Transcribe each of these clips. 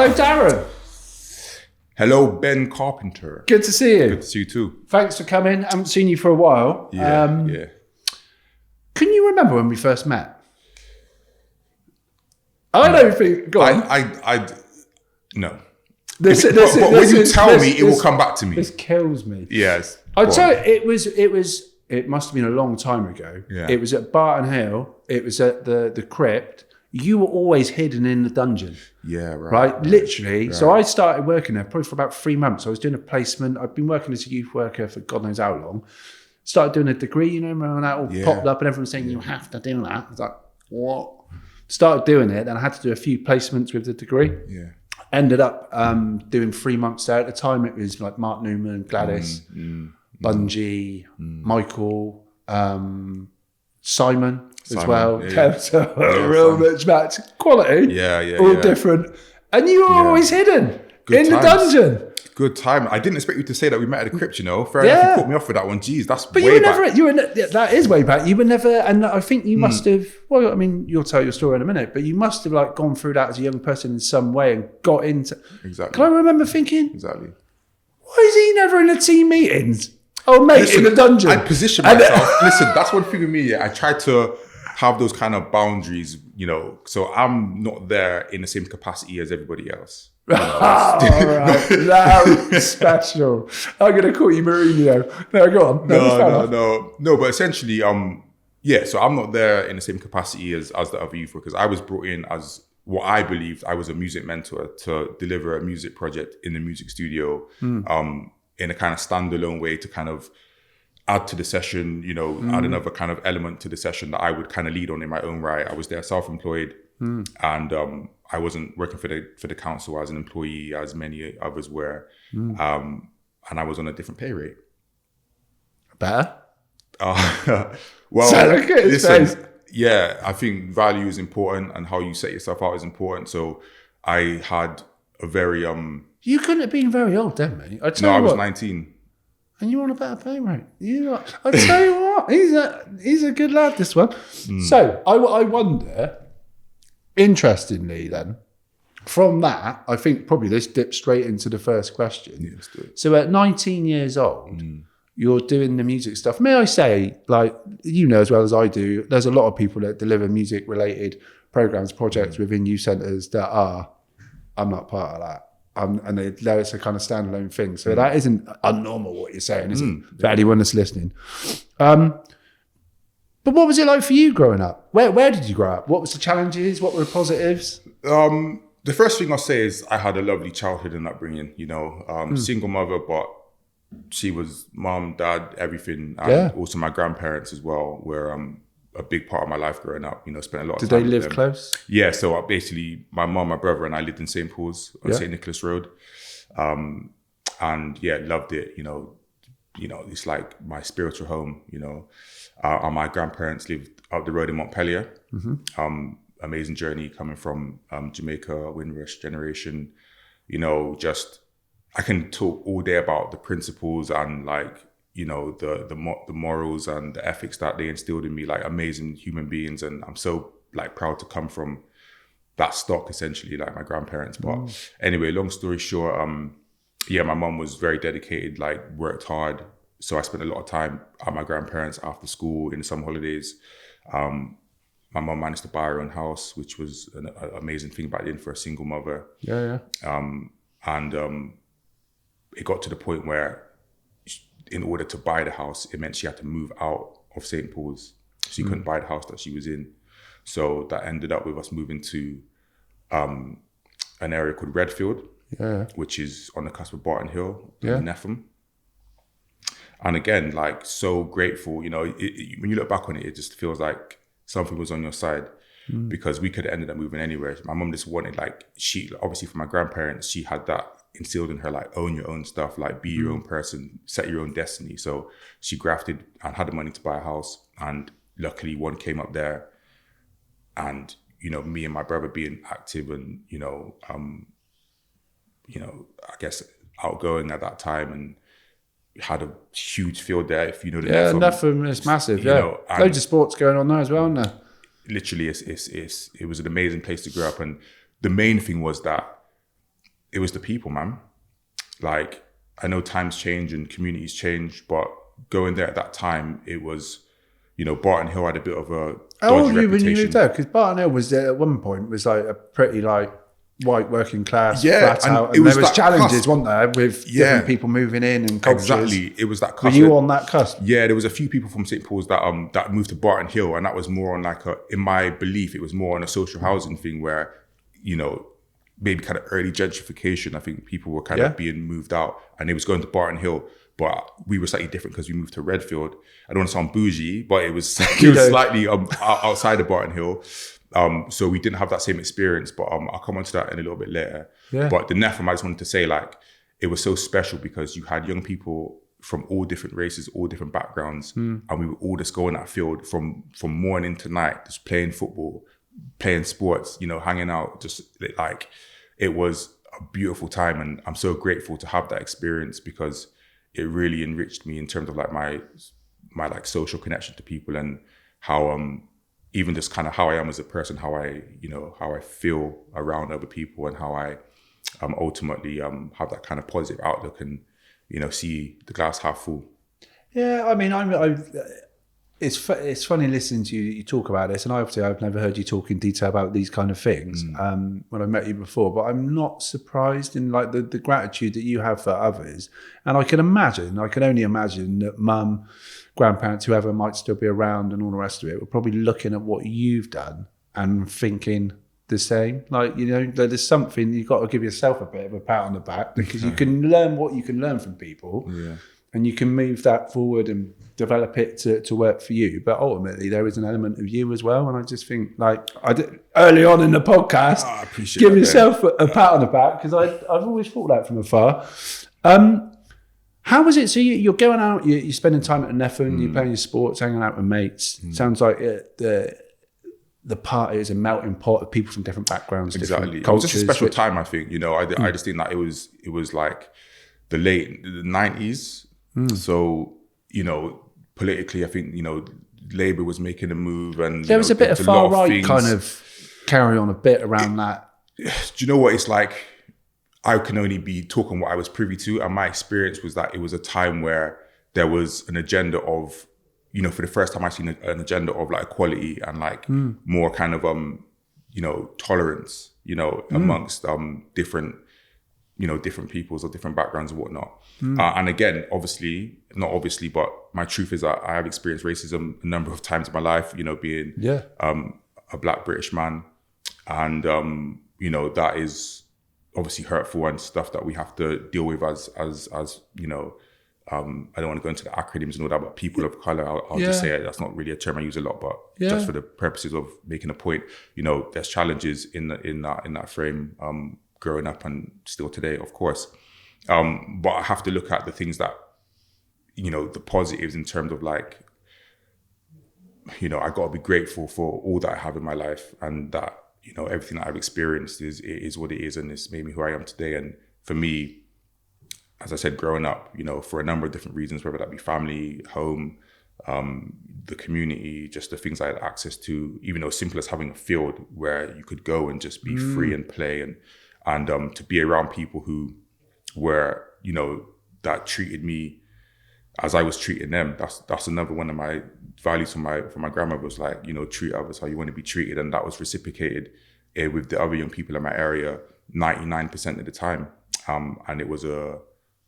Hello, Darren. Hello, Ben Carpenter. Good to see you. Good to see you too. Thanks for coming. I haven't seen you for a while. Yeah. Can you remember when we first met? I don't think. Go on. No. But when you tell me, it will come back to me. This kills me. Yes. I'll tell you, it must have been a long time ago. Yeah. It was at Barton Hill. It was at the crypt. You were always hidden in the dungeon. Yeah, right. Right? Literally. Right. So I started working there probably for about 3 months. I was doing a placement. I've been working as a youth worker for God knows how long. Started doing a degree, remember when that all popped up and everyone was saying, you have to do that. I was like, what? Started doing it, and I had to do a few placements with the degree. Yeah. Ended up doing 3 months there. At the time, it was like Mark Newman, Gladys, Bungie, Michael, Simon as well. Yeah. Real much match. Quality. Yeah. All different. And you were always hidden Good in times. the dungeon. Good time. I didn't expect you to say that we met at the crypt, Fair enough, you put me off with that one. Jeez, that's but way back. That is way back. You were never, and I think you must have, well, I mean, you'll tell your story in a minute, but you must have like gone through that as a young person in some way and got into. Exactly. Can I remember thinking, exactly. why is he never in the team meetings? Oh, mate, in the dungeon. I position myself. Listen, that's one thing with me. I try to have those kind of boundaries, so I'm not there in the same capacity as everybody else. All right, that was special. I'm going to call you Mourinho. No, go on. No. But essentially, so I'm not there in the same capacity as the other youth workers. I was brought in as what I believed I was a music mentor to deliver a music project in the music studio, in a kind of standalone way to kind of add to the session, add another kind of element to the session that I would kind of lead on in my own right. I was there self-employed, and I wasn't working for the council as an employee as many others were, and I was on a different pay rate. Better? Well, listen, yeah, I think value is important and how you set yourself out is important. So I had a very You couldn't have been very old then, mate. I was 19. And you're on a better pay rate. I tell you what, he's a good lad, this one. So I wonder, interestingly then, from that, I think probably this dips straight into the first question. Yeah, let's do it. So at 19 years old, you're doing the music stuff. May I say, like, as well as I do, there's a lot of people that deliver music-related programs, projects within youth centres that I'm not part of that. And it's a kind of standalone thing. So that isn't unnormal what you're saying, is it? For anyone that's listening. But what was it like for you growing up? Where did you grow up? What was the challenges? What were the positives? The first thing I'll say is I had a lovely childhood and upbringing, single mother, but she was mom, dad, everything. And also my grandparents as well were a big part of my life growing up, spent a lot of time. Did they live close? Yeah, so basically my mom, my brother and I lived in St. Paul's on St. Nicholas Road. And yeah, loved it, it's like my spiritual home, and my grandparents lived up the road in Montpellier. Amazing journey coming from Jamaica, Windrush generation, I can talk all day about the principles and the morals and the ethics that they instilled in me, like amazing human beings. And I'm so proud to come from that stock, essentially, like my grandparents. But anyway, long story short, my mom was very dedicated, worked hard. So I spent a lot of time at my grandparents after school in the summer holidays. My mom managed to buy her own house, which was an amazing thing back then for a single mother. It got to the point where in order to buy the house, it meant she had to move out of St. Paul's. She couldn't buy the house that she was in. So that ended up with us moving to an area called Redfield, which is on the cusp of Barton Hill, in Neffam. And again, so grateful, when you look back on it, it just feels like something was on your side because we could have ended up moving anywhere. My mom just wanted, obviously for my grandparents, she had that instilled in her, own your own stuff, be your own person, set your own destiny. So she grafted and had the money to buy a house, and luckily one came up there. And me and my brother being active and I guess outgoing at that time, and had a huge field there. If you know the Neffam is massive. Loads of sports going on there as well, isn't there? Literally, it was an amazing place to grow up, and the main thing was that it was the people, man. Like, I know times change and communities change, but going there at that time, it was, Barton Hill had a bit of a How old dodgy were you when you reputation. moved there? Because Barton Hill was at one point was like a pretty like white working class, flat and out, it and was there was that challenges, cusp. wasn't there, with different people moving in and cultures. Exactly, it was that cusp. Were you on that cusp? Yeah, there was a few people from St. Paul's that moved to Barton Hill, and that was more on like in my belief, it was more on a social housing thing where, maybe kind of early gentrification. I think people were kind of being moved out, and they was going to Barton Hill. But we were slightly different because we moved to Redfield. I don't want to sound bougie, but it was slightly outside of Barton Hill. So we didn't have that same experience, but I'll come on to that in a little bit later. Yeah. But the NEFM, I just wanted to say, like, it was so special because you had young people from all different races, all different backgrounds, and we would all just go on that field from morning to night, just playing football, playing sports, hanging out, just like, it was a beautiful time. And I'm so grateful to have that experience because it really enriched me in terms of like my like social connection to people and how even just kind of how I am as a person, how I feel around other people, and how I ultimately have that kind of positive outlook and see the glass half full. Yeah, I mean, it's funny listening to you talk about this, and I've never heard you talk in detail about these kind of things when I met you before, but I'm not surprised in like the gratitude that you have for others. And I can only imagine that mum, grandparents, whoever might still be around and all the rest of it, were probably looking at what you've done and thinking the same. Like, there's something, you've got to give yourself a bit of a pat on the back because you can learn what you can learn from people. Yeah. And you can move that forward and develop it to work for you. But ultimately, there is an element of you as well. And I just think, like I did early on in the podcast, give yourself a pat on the back because I've always thought that from afar. How was it? So you're going out, you're spending time at the NEFM, you're playing your sports, hanging out with mates. Sounds like the party is a melting pot of people from different backgrounds, Exactly. different cultures. It was just a special time, I think. I just think that it was like the 90s. So, politically, I think, Labour was making a move, and there was a bit of far right kind of carry on a bit around that. Do you know what it's like? I can only be talking what I was privy to, and my experience was that it was a time where there was an agenda of, for the first time I've seen an agenda of like equality and like more kind of tolerance, amongst different peoples or different backgrounds and whatnot. And again, not obviously, but my truth is that I have experienced racism a number of times in my life, being a Black British man. And, that is obviously hurtful and stuff that we have to deal with as I don't want to go into the acronyms and all that, but people of color, I'll just say it. That's not really a term I use a lot, but just for the purposes of making a point, there's challenges in that frame, growing up and still today, of course. But I have to look at the things that, the positives in terms of like, I got to be grateful for all that I have in my life, and that, everything that I've experienced is what it is, and it's made me who I am today. And for me, as I said, growing up, for a number of different reasons, whether that be family, home, the community, just the things I had access to, even as simple as having a field where you could go and just be free and play, and to be around people who were, that treated me as I was treating them. That's another one of my values from my grandmother was like, treat others how you want to be treated. And that was reciprocated with the other young people in my area 99% of the time. And it was a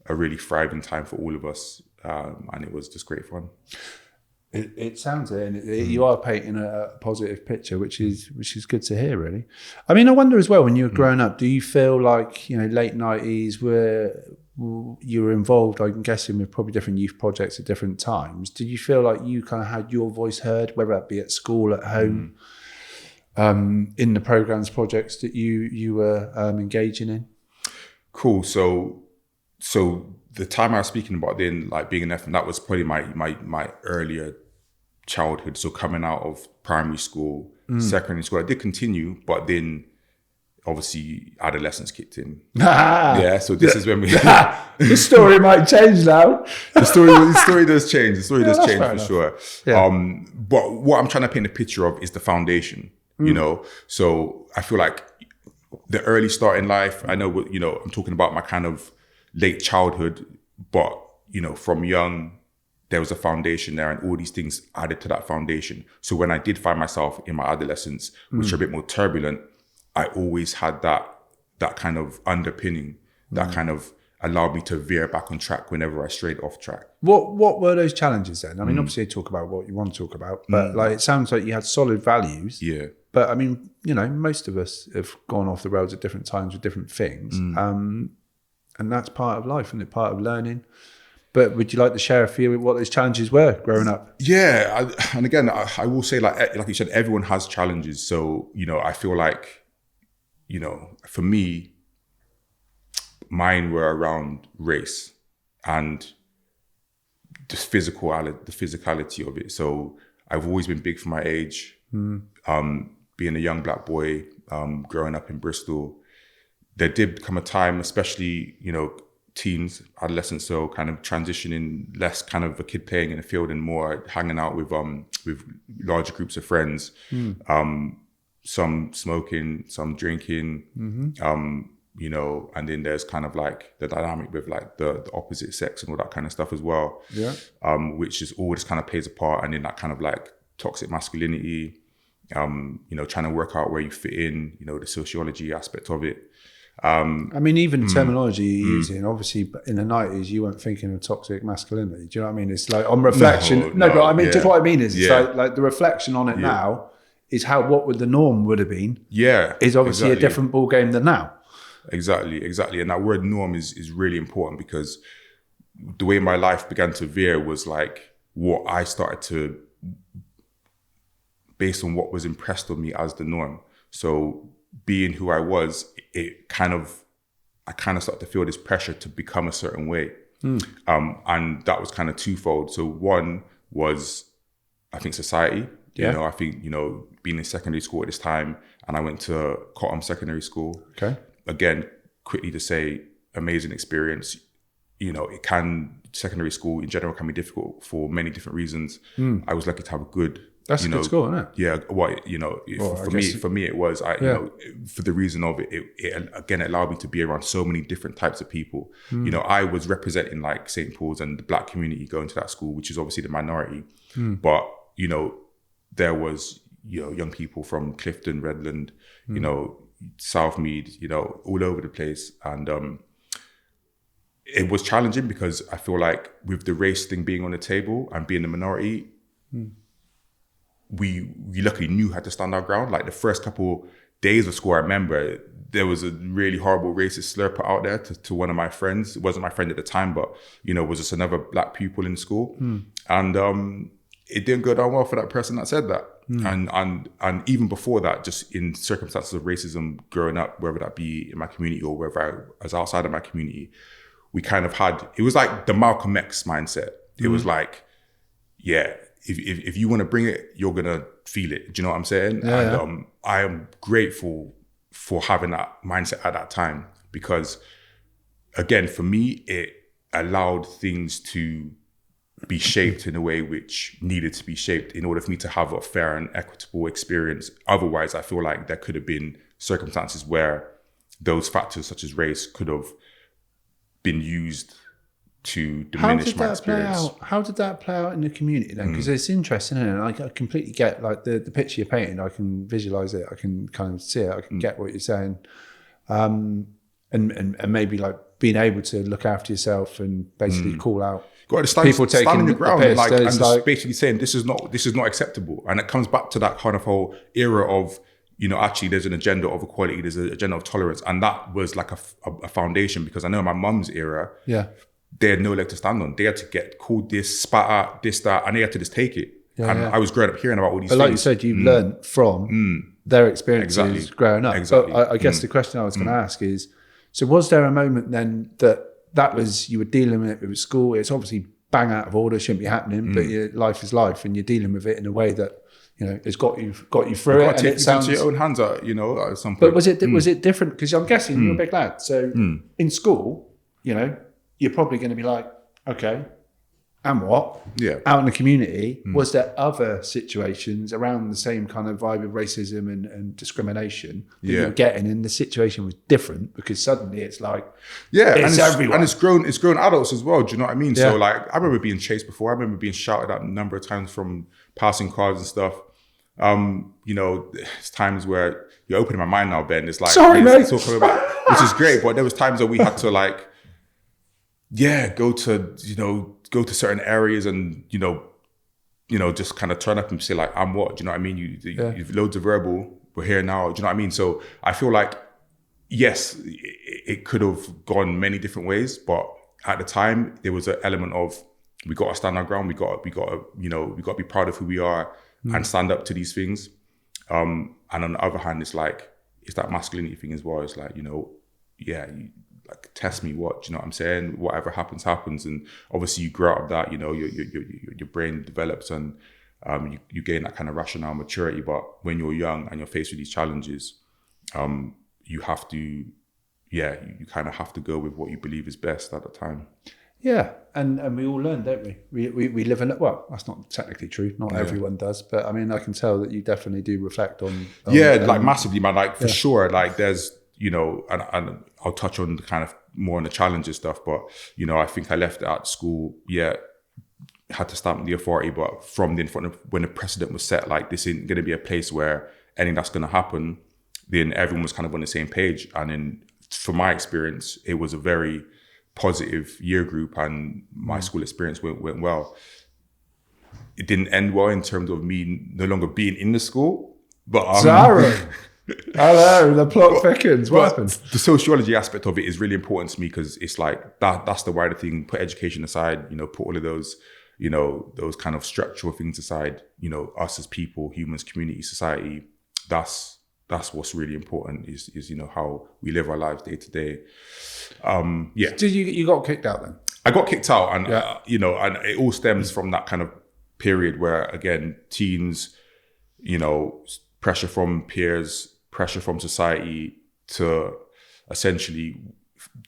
really thriving time for all of us. And it was just great fun. It sounds it, and you are painting a positive picture, which is good to hear, really. I mean, I wonder as well, when you were growing up, do you feel like, late 90s where you were involved, I'm guessing, with probably different youth projects at different times? Did you feel like you kind of had your voice heard, whether that be at school, at home, in the programs, projects that you were engaging in? Cool. So the time I was speaking about then, like being an F, and that was probably my earlier childhood. So coming out of primary school, secondary school, I did continue, but then obviously adolescence kicked in. Yeah, so this is when we... The story might change now. The story does change. The story does change for sure. Yeah. But what I'm trying to paint a picture of is the foundation, So I feel like the early start in life, I know, I'm talking about my kind of late childhood, but, from young, there was a foundation there and all these things added to that foundation. So when I did find myself in my adolescence, which are a bit more turbulent, I always had that kind of underpinning, that kind of allowed me to veer back on track whenever I strayed off track. What were those challenges then? I mean, obviously talk about what you want to talk about, but like, it sounds like you had solid values. Yeah. But I mean, most of us have gone off the roads at different times with different things. And that's part of life, and it's part of learning. But would you like to share a few of what those challenges were growing up? Yeah. And again, I will say, like you said, everyone has challenges. So, I feel like, for me, mine were around race and the physicality of it. So I've always been big for my age. Being a young black boy, growing up in Bristol, there did come a time, especially, teens, adolescents, so kind of transitioning, less kind of a kid playing in the field and more hanging out with larger groups of friends. Some smoking, some drinking, and then there's kind of like the dynamic with like the opposite sex and all that kind of stuff as well. Yeah. Which is all just kind of plays a part, and then that kind of like toxic masculinity, trying to work out where you fit in, the sociology aspect of it. I mean, even terminology you're using, obviously in the 90s, you weren't thinking of toxic masculinity. Do you know what I mean? It's like on reflection. No, but I mean, just what I mean is, it's like the reflection on it now is what would the norm would have been. Yeah. Is obviously a different ball game than now. Exactly. And that word norm is really important, because the way my life began to veer was like what I started to, based on what was impressed on me as the norm. So being who I was, I kind of started to feel this pressure to become a certain way. And that was kind of twofold. So one was, I think, society. I think, being in secondary school at this time, and I went to Cotton Secondary School. Okay. Again, quickly to say, amazing experience. Secondary school in general can be difficult for many different reasons. I was lucky to have a good, that's a good school, isn't it? Yeah. For me, it was, for the reason of it again, allowed me to be around so many different types of people. I was representing like St. Paul's and the black community going to that school, which is obviously the minority. But, there was, young people from Clifton, Redland, Southmead, all over the place. And it was challenging, because I feel like with the race thing being on the table and being the minority, we luckily knew how to stand our ground. Like the first couple days of school, I remember there was a really horrible racist slur put out there to one of my friends. It wasn't my friend at the time, but, was just another black pupil in school. And it didn't go down well for that person that said that. And even before that, just in circumstances of racism growing up, whether that be in my community or whether I was outside of my community, we kind of had, it was like the Malcolm X mindset. It was like, if you want to bring it, you're going to feel it. Do you know what I'm saying? I am grateful for having that mindset at that time, because again, for me, it allowed things to be shaped in a way which needed to be shaped in order for me to have a fair and equitable experience. Otherwise, I feel like there could have been circumstances where those factors such as race could have been used to diminish my experience. How did that play out in the community then? Because it's interesting, isn't it? I completely get like the picture you're painting. I can visualize it. I can kind of see it. I can get what you're saying. And maybe like being able to look after yourself and basically call out got to stand on the ground, piss, and just basically saying this is not acceptable. And it comes back to that kind of whole era of, actually there's an agenda of equality, there's an agenda of tolerance, and that was like a foundation. Because I know in my mum's era, they had no leg to stand on. They had to get called this, spat at, this, that, and they had to just take it. I was growing up hearing about all these things. But like you said, you've learned from their experiences growing up. Exactly. But I guess the question I was going to ask is, so was there a moment then that was, you were dealing with it with school? It's obviously bang out of order, shouldn't be happening, but your life is life, and you're dealing with it in a way that, it's got you through it. And it sounds into your own hands, at some point. But was it different? Because I'm guessing you're a big lad. So in school, you're probably going to be like, okay, and what? Yeah. Out in the community, was there other situations around the same kind of vibe of racism and discrimination that you were getting, and the situation was different because suddenly it's like, it's everyone. And it's grown adults as well. Do you know what I mean? Yeah. So like, I remember being chased before. I remember being shouted at a number of times from passing cars and stuff. You know, it's times where you're opening my mind now, Ben. It's like, sorry, mate. Talking about, which is great, but there was times where we had to like, go to certain areas and, just kind of turn up and say like, I'm what? Do you know what I mean? You've loads of verbal, we're here now. Do you know what I mean? So I feel like, yes, it could have gone many different ways, but at the time there was an element of, we got to stand our ground. We got to be proud of who we are and stand up to these things. And on the other hand, it's that masculinity thing as well. It's like, like, test me, what, do you know what I'm saying? Whatever happens, happens. And obviously you grow out of that, your brain develops and you gain that kind of rationale maturity. But when you're young and you're faced with these challenges, you have to, you kind of have to go with what you believe is best at the time. Yeah. And we all learn, don't we? We live in it. Well, that's not technically true. Not everyone does. But I mean, I can tell that you definitely do reflect on like massively, man. Like for sure, like there's, and I'll touch on the kind of more on the challenges stuff, but, I think I left it at school, had to stamp the authority, but from the in front of when the precedent was set, like this isn't going to be a place where anything that's going to happen, then everyone was kind of on the same page. And then from my experience, it was a very positive year group and my school experience went well. It didn't end well in terms of me no longer being in the school, but Darren. Hello, the plot thickens. What happened? The sociology aspect of it is really important to me because it's like that's the wider thing. Put education aside, put all of those, those kind of structural things aside, us as people, humans, community, society, that's what's really important is how we live our lives day to day. Did you got kicked out then? I got kicked out and, and it all stems from that kind of period where, again, teens, pressure from peers, pressure from society to essentially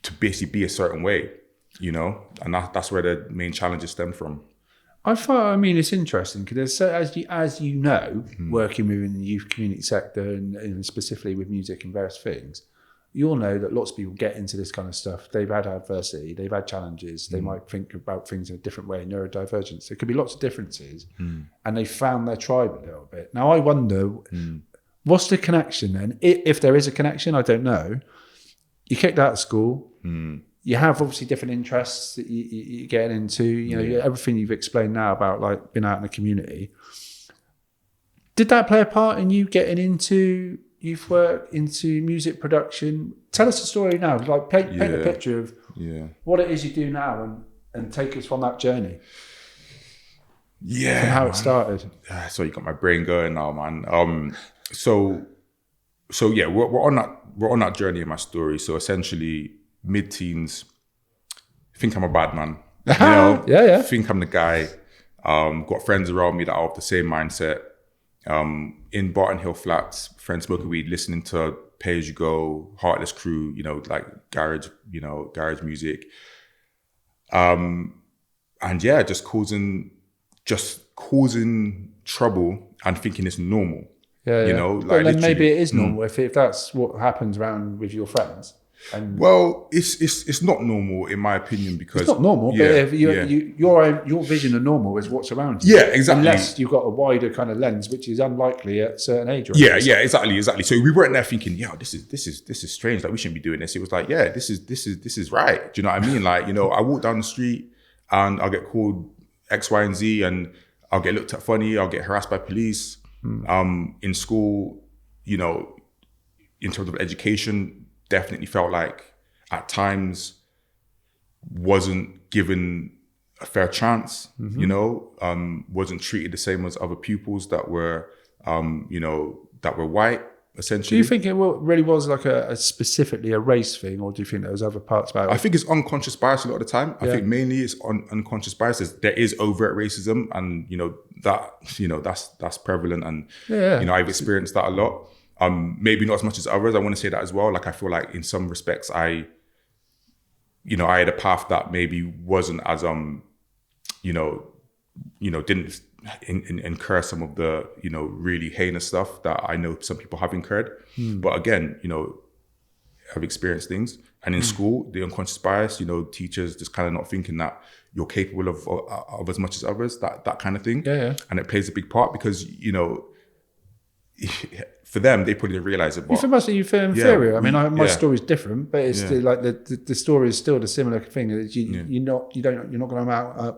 to basically be a certain way, and that's where the main challenges stem from. I mean, it's interesting because as you know, working within the youth community sector and specifically with music and various things, you'll know that lots of people get into this kind of stuff. They've had adversity, they've had challenges, they might think about things in a different way, neurodivergence. There could be lots of differences, and they found their tribe a little bit. Now, I wonder, what's the connection then? If there is a connection, I don't know. You kicked out of school. You have obviously different interests that you're getting into. Everything you've explained now about like being out in the community. Did that play a part in you getting into youth work, into music production? Tell us the story now. Like paint a picture of what it is you do now and take us on that journey. Yeah, and how it started. So you got my brain going now, man. So yeah, we're on that journey in my story. So essentially, mid-teens, think I'm a bad man. Think I'm the guy. Got friends around me that are of the same mindset. In Barton Hill Flats, friends smoking weed, listening to Pay As You Go, Heartless Crew, like garage music. And yeah, just causing trouble and thinking it's normal. But then maybe it is normal if that's what happens around with your friends. Well, it's not normal in my opinion because it's not normal. But if your vision of normal is what's around you. Yeah, exactly. Unless you've got a wider kind of lens, which is unlikely at a certain age. Yeah, exactly. So we weren't there thinking, this is strange. Like we shouldn't be doing this. It was like, this is right. Do you know what I mean? Like I walk down the street and I'll get called X, Y, and Z, and I'll get looked at funny. I'll get harassed by police. In school, in terms of education. Definitely felt like at times wasn't given a fair chance, wasn't treated the same as other pupils that were, that were white, essentially. Do you think it really was like specifically a race thing, or do you think there was other parts about it? I think it's unconscious bias a lot of the time. I think mainly it's unconscious bias. There is overt racism and, that's prevalent and, I've experienced that a lot. Maybe not as much as others. I want to say that as well. Like I feel like in some respects, I had a path that maybe wasn't as didn't incur some of the, really heinous stuff that I know some people have incurred. But again, I've experienced things. And in school, the unconscious bias, teachers just kind of not thinking that you're capable of as much as others, that kind of thing. Yeah. And it plays a big part because, for them, they probably didn't realize it. But you feel inferior. I mean, my yeah. story's different, but it's still like the story is still the similar thing. That you're not going to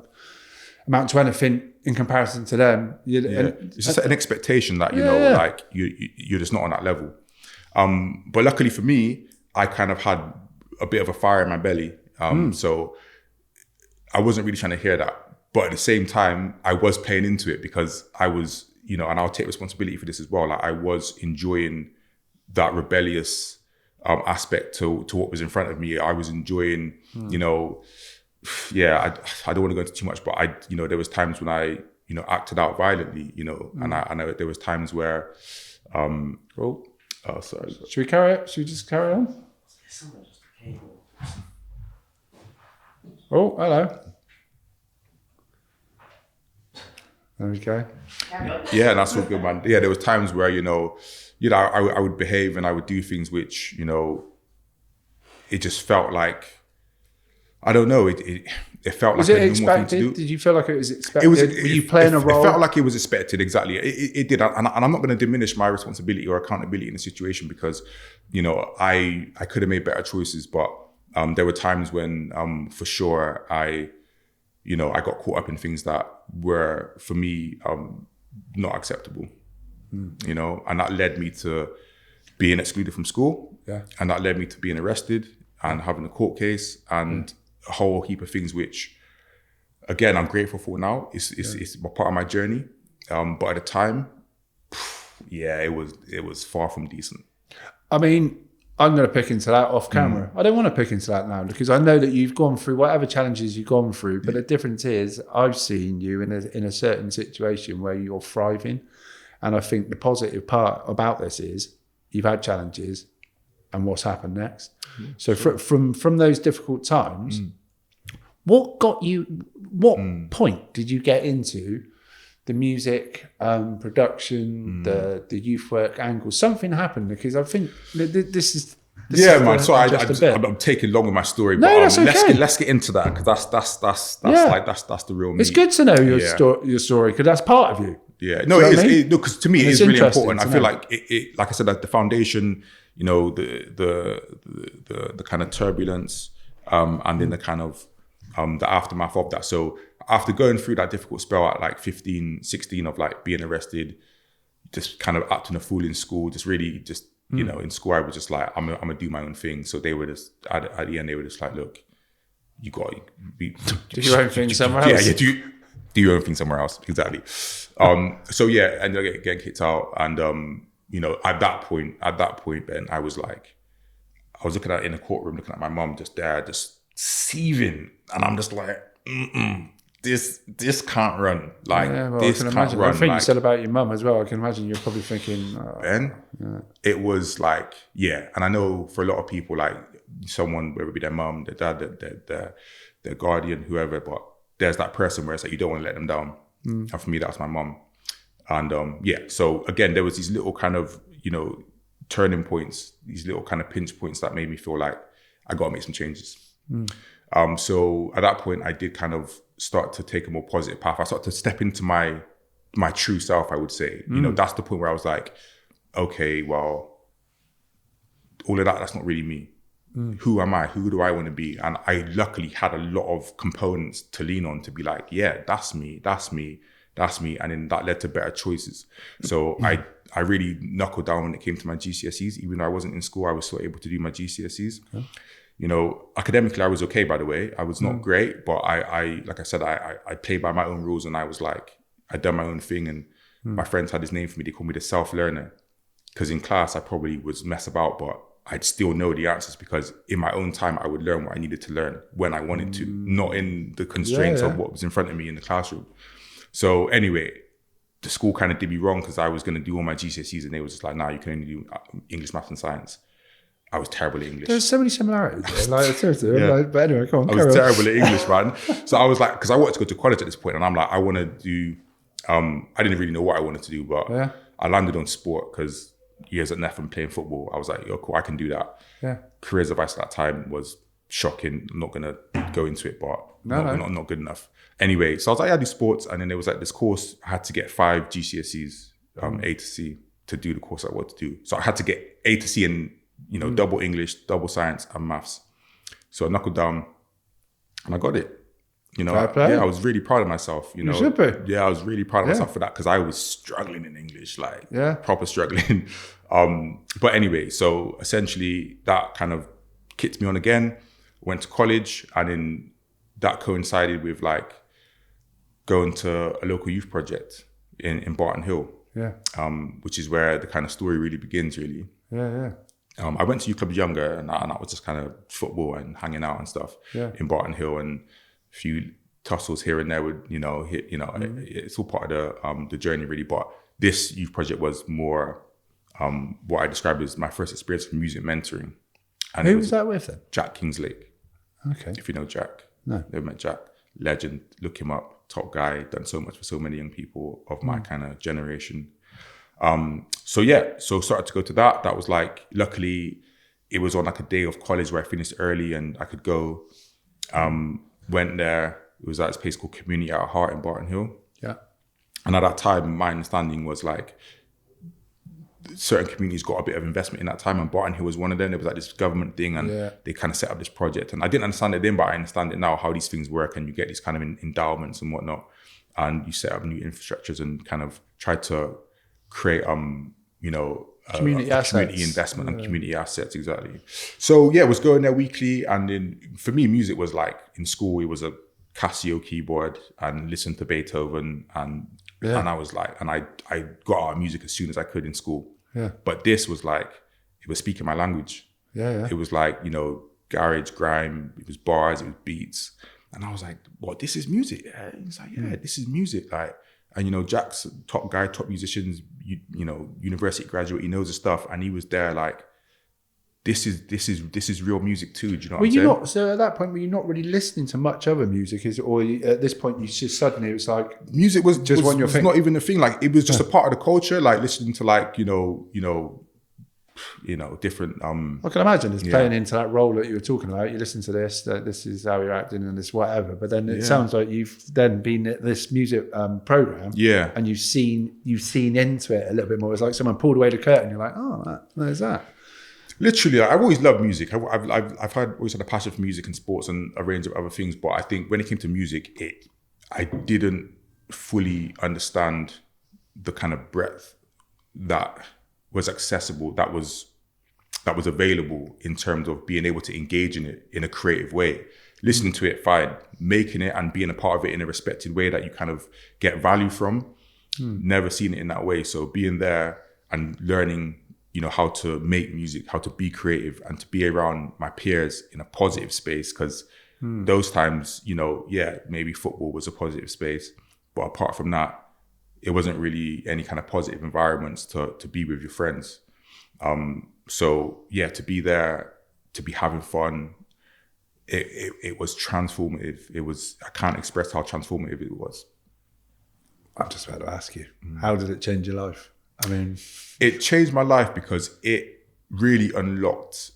amount to anything in comparison to them. It's just an expectation that like you're just not on that level. But luckily for me, I kind of had a bit of a fire in my belly. So I wasn't really trying to hear that. But at the same time, I was playing into it because I was, and I'll take responsibility for this as well. Like I was enjoying that rebellious aspect to what was in front of me. I was enjoying, I don't want to go into too much, but there was times when I, acted out violently, and I know there was times where, oh, sorry. Should we carry it? Should we just carry on? Oh, hello. There we go. Yeah, and that's all good, man. Yeah, there was times where, I would behave and I would do things which, it just felt like, I don't know, it felt like a normal thing to do. Did you feel like it was expected? Were you playing a role? It felt like it was expected, exactly. It did, and I'm not going to diminish my responsibility or accountability in the situation because, I could have made better choices, but there were times when, for sure, I got caught up in things that were, for me, not acceptable, and that led me to being excluded from school, and that led me to being arrested and having a court case and a whole heap of things which, again, I'm grateful for now. It's a part of my journey, but at the time, it was far from decent. I mean, I'm going to pick into that off camera. I don't want to pick into that now because I know that you've gone through whatever challenges you've gone through. But the difference is I've seen you in a certain situation where you're thriving. And I think the positive part about this is you've had challenges and what's happened next. So from those difficult times, what point did you get into the music, production, the youth work angle? Something happened because I think this is man. So I'm taking long with my story, but that's okay. let's get into that because that's the real me. It's good to know your story because that's part of you. Yeah, no, it is. Because to me, it is really important. I feel like it, like I said, that the foundation, the kind of turbulence, and then the kind of the aftermath of that. So after going through that difficult spell at like 15, 16 of like being arrested, just kind of acting a fool in school, just really in school, I was just like, I'm gonna do my own thing. So they were just, at the end, they were just like, look, you got to do your own thing somewhere else. Yeah, do your own thing somewhere else. Exactly. So yeah, and getting kicked out. And, at that point, Ben, I was looking at in the courtroom, looking at my mum just there, just seething. And I'm just like, this can't run. Like, this can't run. I think you said about your mum as well. I can imagine you're probably thinking, Ben, it was like, and I know for a lot of people, like someone, whether it be their mum, their dad, their guardian, whoever, but there's that person where it's like, you don't want to let them down. And for me, that was my mum. And so again, there was these little kind of, turning points, these little kind of pinch points that made me feel like I got to make some changes. So at that point, I did kind of start to take a more positive path. I started to step into my true self, I would say. That's the point where I was like, okay, well, all of that's not really me. Who am I? Who do I want to be? And I luckily had a lot of components to lean on to be like, yeah, that's me. And then that led to better choices. So I really knuckled down when it came to my GCSEs. Even though I wasn't in school, I was still able to do my GCSEs. Okay. Academically, I was okay, by the way. I was not great, but I like I said, I played by my own rules, and I was like, I'd done my own thing. And my friends had this name for me. They called me the self-learner. Because in class, I probably was mess about, but I'd still know the answers because in my own time, I would learn what I needed to learn when I wanted to, not in the constraints of what was in front of me in the classroom. So anyway, the school kind of did me wrong because I was going to do all my GCSEs and they were just like, nah, you can only do English, maths and science. I was terrible at English. There's so many similarities. Like, seriously, but anyway, come on. I was terrible at English, man. So I was like, because I wanted to go to college at this point, and I'm like, I want to do. I didn't really know what I wanted to do, but I landed on sport because years at Neff playing football. I was like, yo, cool, I can do that. Yeah. Careers advice at that time was shocking. I'm not gonna go into it, but not good enough. Anyway, so I was like, I do sports, and then there was like this course. I had to get 5 GCSEs, A to C, to do the course I wanted to do. So I had to get A to C in double English, double science, and maths. So I knuckled down, and I got it. I was really proud of myself. You should be. Yeah, I was really proud of myself for that because I was struggling in English, proper struggling. But anyway, so essentially that kind of kicked me on again. Went to college, and then that coincided with like going to a local youth project in Barton Hill. Yeah. Which is where the kind of story really begins, really. Yeah. I went to youth club younger, and that was just kind of football and hanging out and stuff in Barton Hill, and a few tussles here and there would, it's all part of the journey really. But this youth project was more what I described as my first experience of music mentoring. And who was that with then? Jack Kingslake. Okay. If you know Jack. No. Never met Jack. Legend. Look him up. Top guy. Done so much for so many young people of my kind of generation. So started to go to that. That was like, luckily it was on like a day of college where I finished early and I could go. Went there. It was at this place called Community at Heart in Barton Hill. Yeah. And at that time, my understanding was like certain communities got a bit of investment in that time, and Barton Hill was one of them. There was like this government thing, and they kind of set up this project. And I didn't understand it then, but I understand it now, how these things work, and you get these kind of endowments and whatnot, and you set up new infrastructures and kind of try to create, community investment and community assets, exactly. So yeah, I was going there weekly, and then for me, music was like, in school, it was a Casio keyboard and listened to Beethoven, and I was like, and I got out of music as soon as I could in school. Yeah. But this was like, it was speaking my language. Yeah. It was like, garage, grime, it was bars, it was beats. And I was like, what, this is music? Yeah. He's like, yeah, this is music. Like, and Jack's top guy, top musicians, university graduate, he knows the stuff. And he was there like, this is real music too. Do you know what I'm saying? So at that point, were you not really listening to much other music? At this point, you just suddenly, it was like, music was not even a thing. Like, it was just a part of the culture. Like listening to like, different. I can imagine it's playing into that role that you were talking about. You listen to this, that this is how you're acting and this whatever. But then it sounds like you've then been at this music program. Yeah. And you've seen into it a little bit more. It's like someone pulled away the curtain. You're like, oh, there's that. Literally, I've always loved music. I've always had a passion for music and sports and a range of other things. But I think when it came to music, I didn't fully understand the kind of breadth that was accessible, that was available in terms of being able to engage in it in a creative way. Listening to it, fine. Making it and being a part of it in a respected way that you kind of get value from. Never seen it in that way. So being there and learning, how to make music, how to be creative, and to be around my peers in a positive space. Because those times, maybe football was a positive space, but apart from that, it wasn't really any kind of positive environments to be with your friends. To be there, to be having fun, it was transformative. I can't express how transformative it was. I'm just about to ask you, how did it change your life? I mean, it changed my life because it really unlocked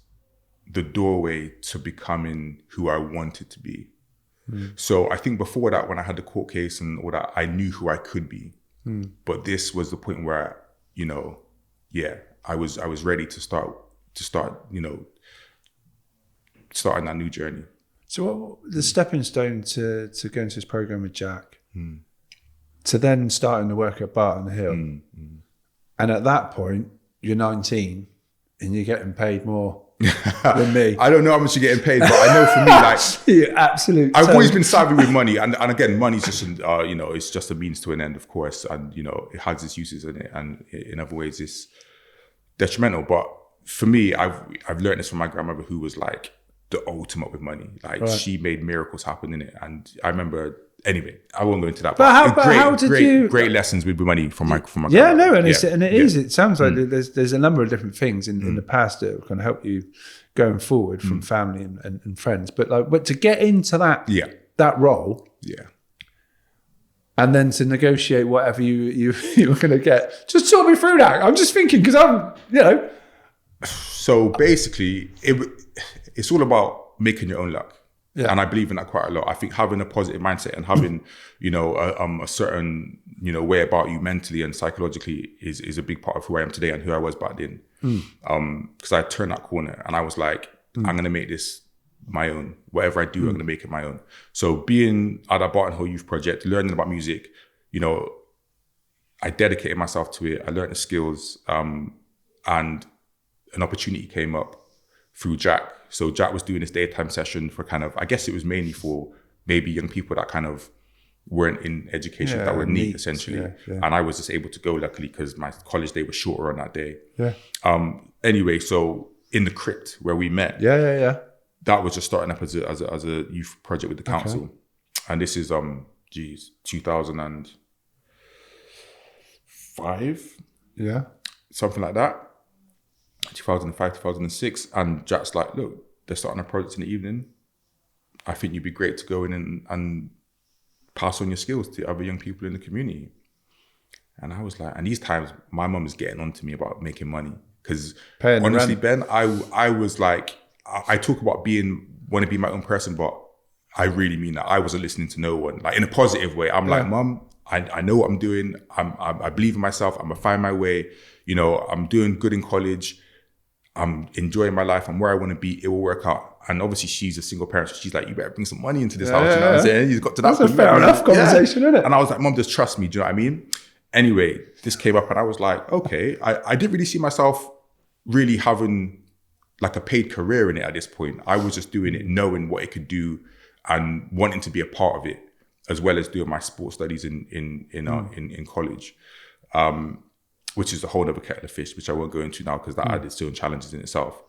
the doorway to becoming who I wanted to be. So I think before that, when I had the court case and all that, I knew who I could be. But this was the point where, I was ready to start, starting that new journey. So the stepping stone to go into this program with Jack, to then starting the work at Barton Hill. And at that point, you're 19 and you're getting paid more than me. I don't know how much you're getting paid, but I know for me, like, absolutely. I've always been savvy with money, and again, money's just, it's just a means to an end, of course, and it has its uses in it, and in other ways, it's detrimental. But for me, I've learned this from my grandmother, who was like the ultimate with money. Like, she made miracles happen in it, and I remember anyway, I won't go into that. But how did you? Great lessons with money from my Yeah, grandma. no, and it is. It sounds like there's a number of different things in the past that can help you going forward from family and friends. But to get into that role, and then to negotiate whatever you were going to get. Just talk me through that. I'm just thinking because I'm. So basically, it's all about making your own luck. Yeah. And I believe in that quite a lot. I think having a positive mindset and having, a certain, way about you mentally and psychologically is a big part of who I am today and who I was back then. Because I turned that corner and I was like, I'm going to make this my own. Whatever I do, I'm going to make it my own. So being at a Barton Hill Youth Project, learning about music, I dedicated myself to it. I learned the skills and an opportunity came up through Jack. So Jack was doing this daytime session for kind of, I guess it was mainly for maybe young people that kind of weren't in education, that were neat essentially. Yeah. And I was just able to go luckily because my college day was shorter on that day. Yeah. Anyway, so in the crypt where we met, that was just starting up as a youth project with the council. Okay. And this is 2005. Yeah. Something like that. 2005, 2006, and Jack's like, look, they're starting a project in the evening. I think you'd be great to go in and pass on your skills to other young people in the community. And I was like, and these times my mum is getting on to me about making money. Because honestly, Ben, I was like, I talk about want to be my own person, but I really mean that. I wasn't listening to no one, like in a positive way. I'm like, Mum, I know what I'm doing. I believe in myself. I'm gonna find my way. I'm doing good in college. I'm enjoying my life. I'm where I want to be. It will work out. And obviously she's a single parent. So she's like, you better bring some money into this house. You know what I'm saying? You've got to that. That's a fair enough conversation, isn't it? And I was like, Mom, just trust me. Do you know what I mean? Anyway, this came up and I was like, okay. I didn't really see myself really having like a paid career in it at this point. I was just doing it, knowing what it could do and wanting to be a part of it, as well as doing my sports studies in college. Which is a whole other kettle of fish, which I won't go into now because that added its own challenges in itself.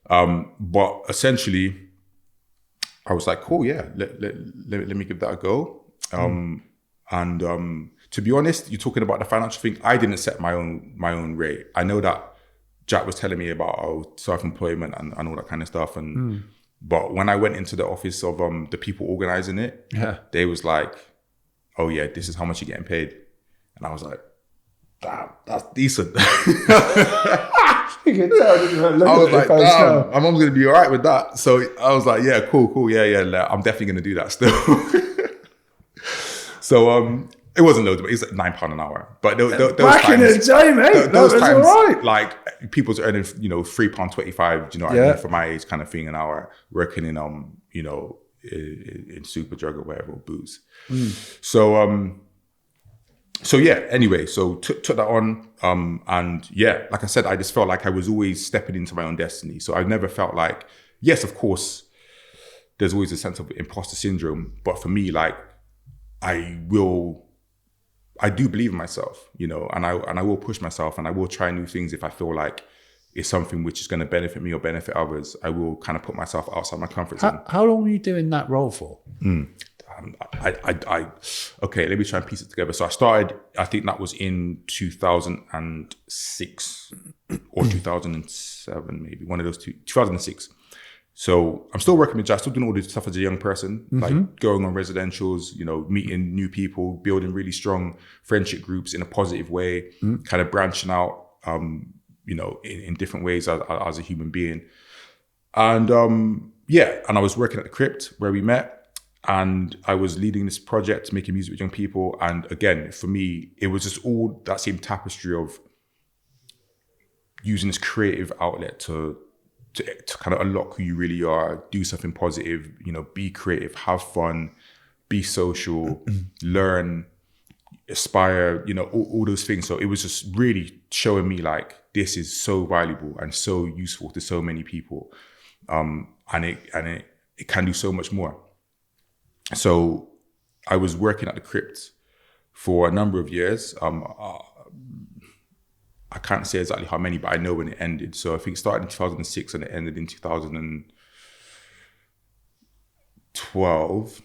But essentially, I was like, cool, yeah, let me give that a go. And to be honest, you're talking about the financial thing. I didn't set my own rate. I know that Jack was telling me about self-employment and all that kind of stuff. But when I went into the office of the people organizing it, they was like, oh yeah, this is how much you're getting paid. And I was like, damn, that's decent. You can tell, I was like, damn, my mom's gonna be all right with that. So I was like, yeah, cool, yeah, I'm definitely gonna do that still. So it wasn't loads, but it's like £9 an hour. But those back times, in the day, mate, those times, all right. Like people's earning, £3.25, do you know what I mean, for my age, kind of thing, an hour, working in in Superdrug or whatever, Boots. So yeah, anyway, so took that on. And yeah, like I said, I just felt like I was always stepping into my own destiny. So I never felt like, yes, of course, there's always a sense of imposter syndrome. But for me, like, I do believe in myself, and I will push myself and I will try new things if I feel like it's something which is going to benefit me or benefit others. I will kind of put myself outside my comfort zone. How long were you doing that role for? Okay, let me try and piece it together. So I started, I think that was in 2006 or 2007, maybe one of those two, 2006. So I'm still working with Jack, still doing all this stuff as a young person, like going on residentials, meeting new people, building really strong friendship groups in a positive way, kind of branching out, in different ways as a human being. And and I was working at the Crypt where we met. And I was leading this project, making music with young people. And again, for me, it was just all that same tapestry of using this creative outlet to kind of unlock who you really are, do something positive, be creative, have fun, be social, learn, aspire, all those things. So it was just really showing me like, this is so valuable and so useful to so many people. And it can do so much more. So I was working at the Crypt for a number of years. I can't say exactly how many, but I know when it ended. So I think it started in 2006 and it ended in 2012.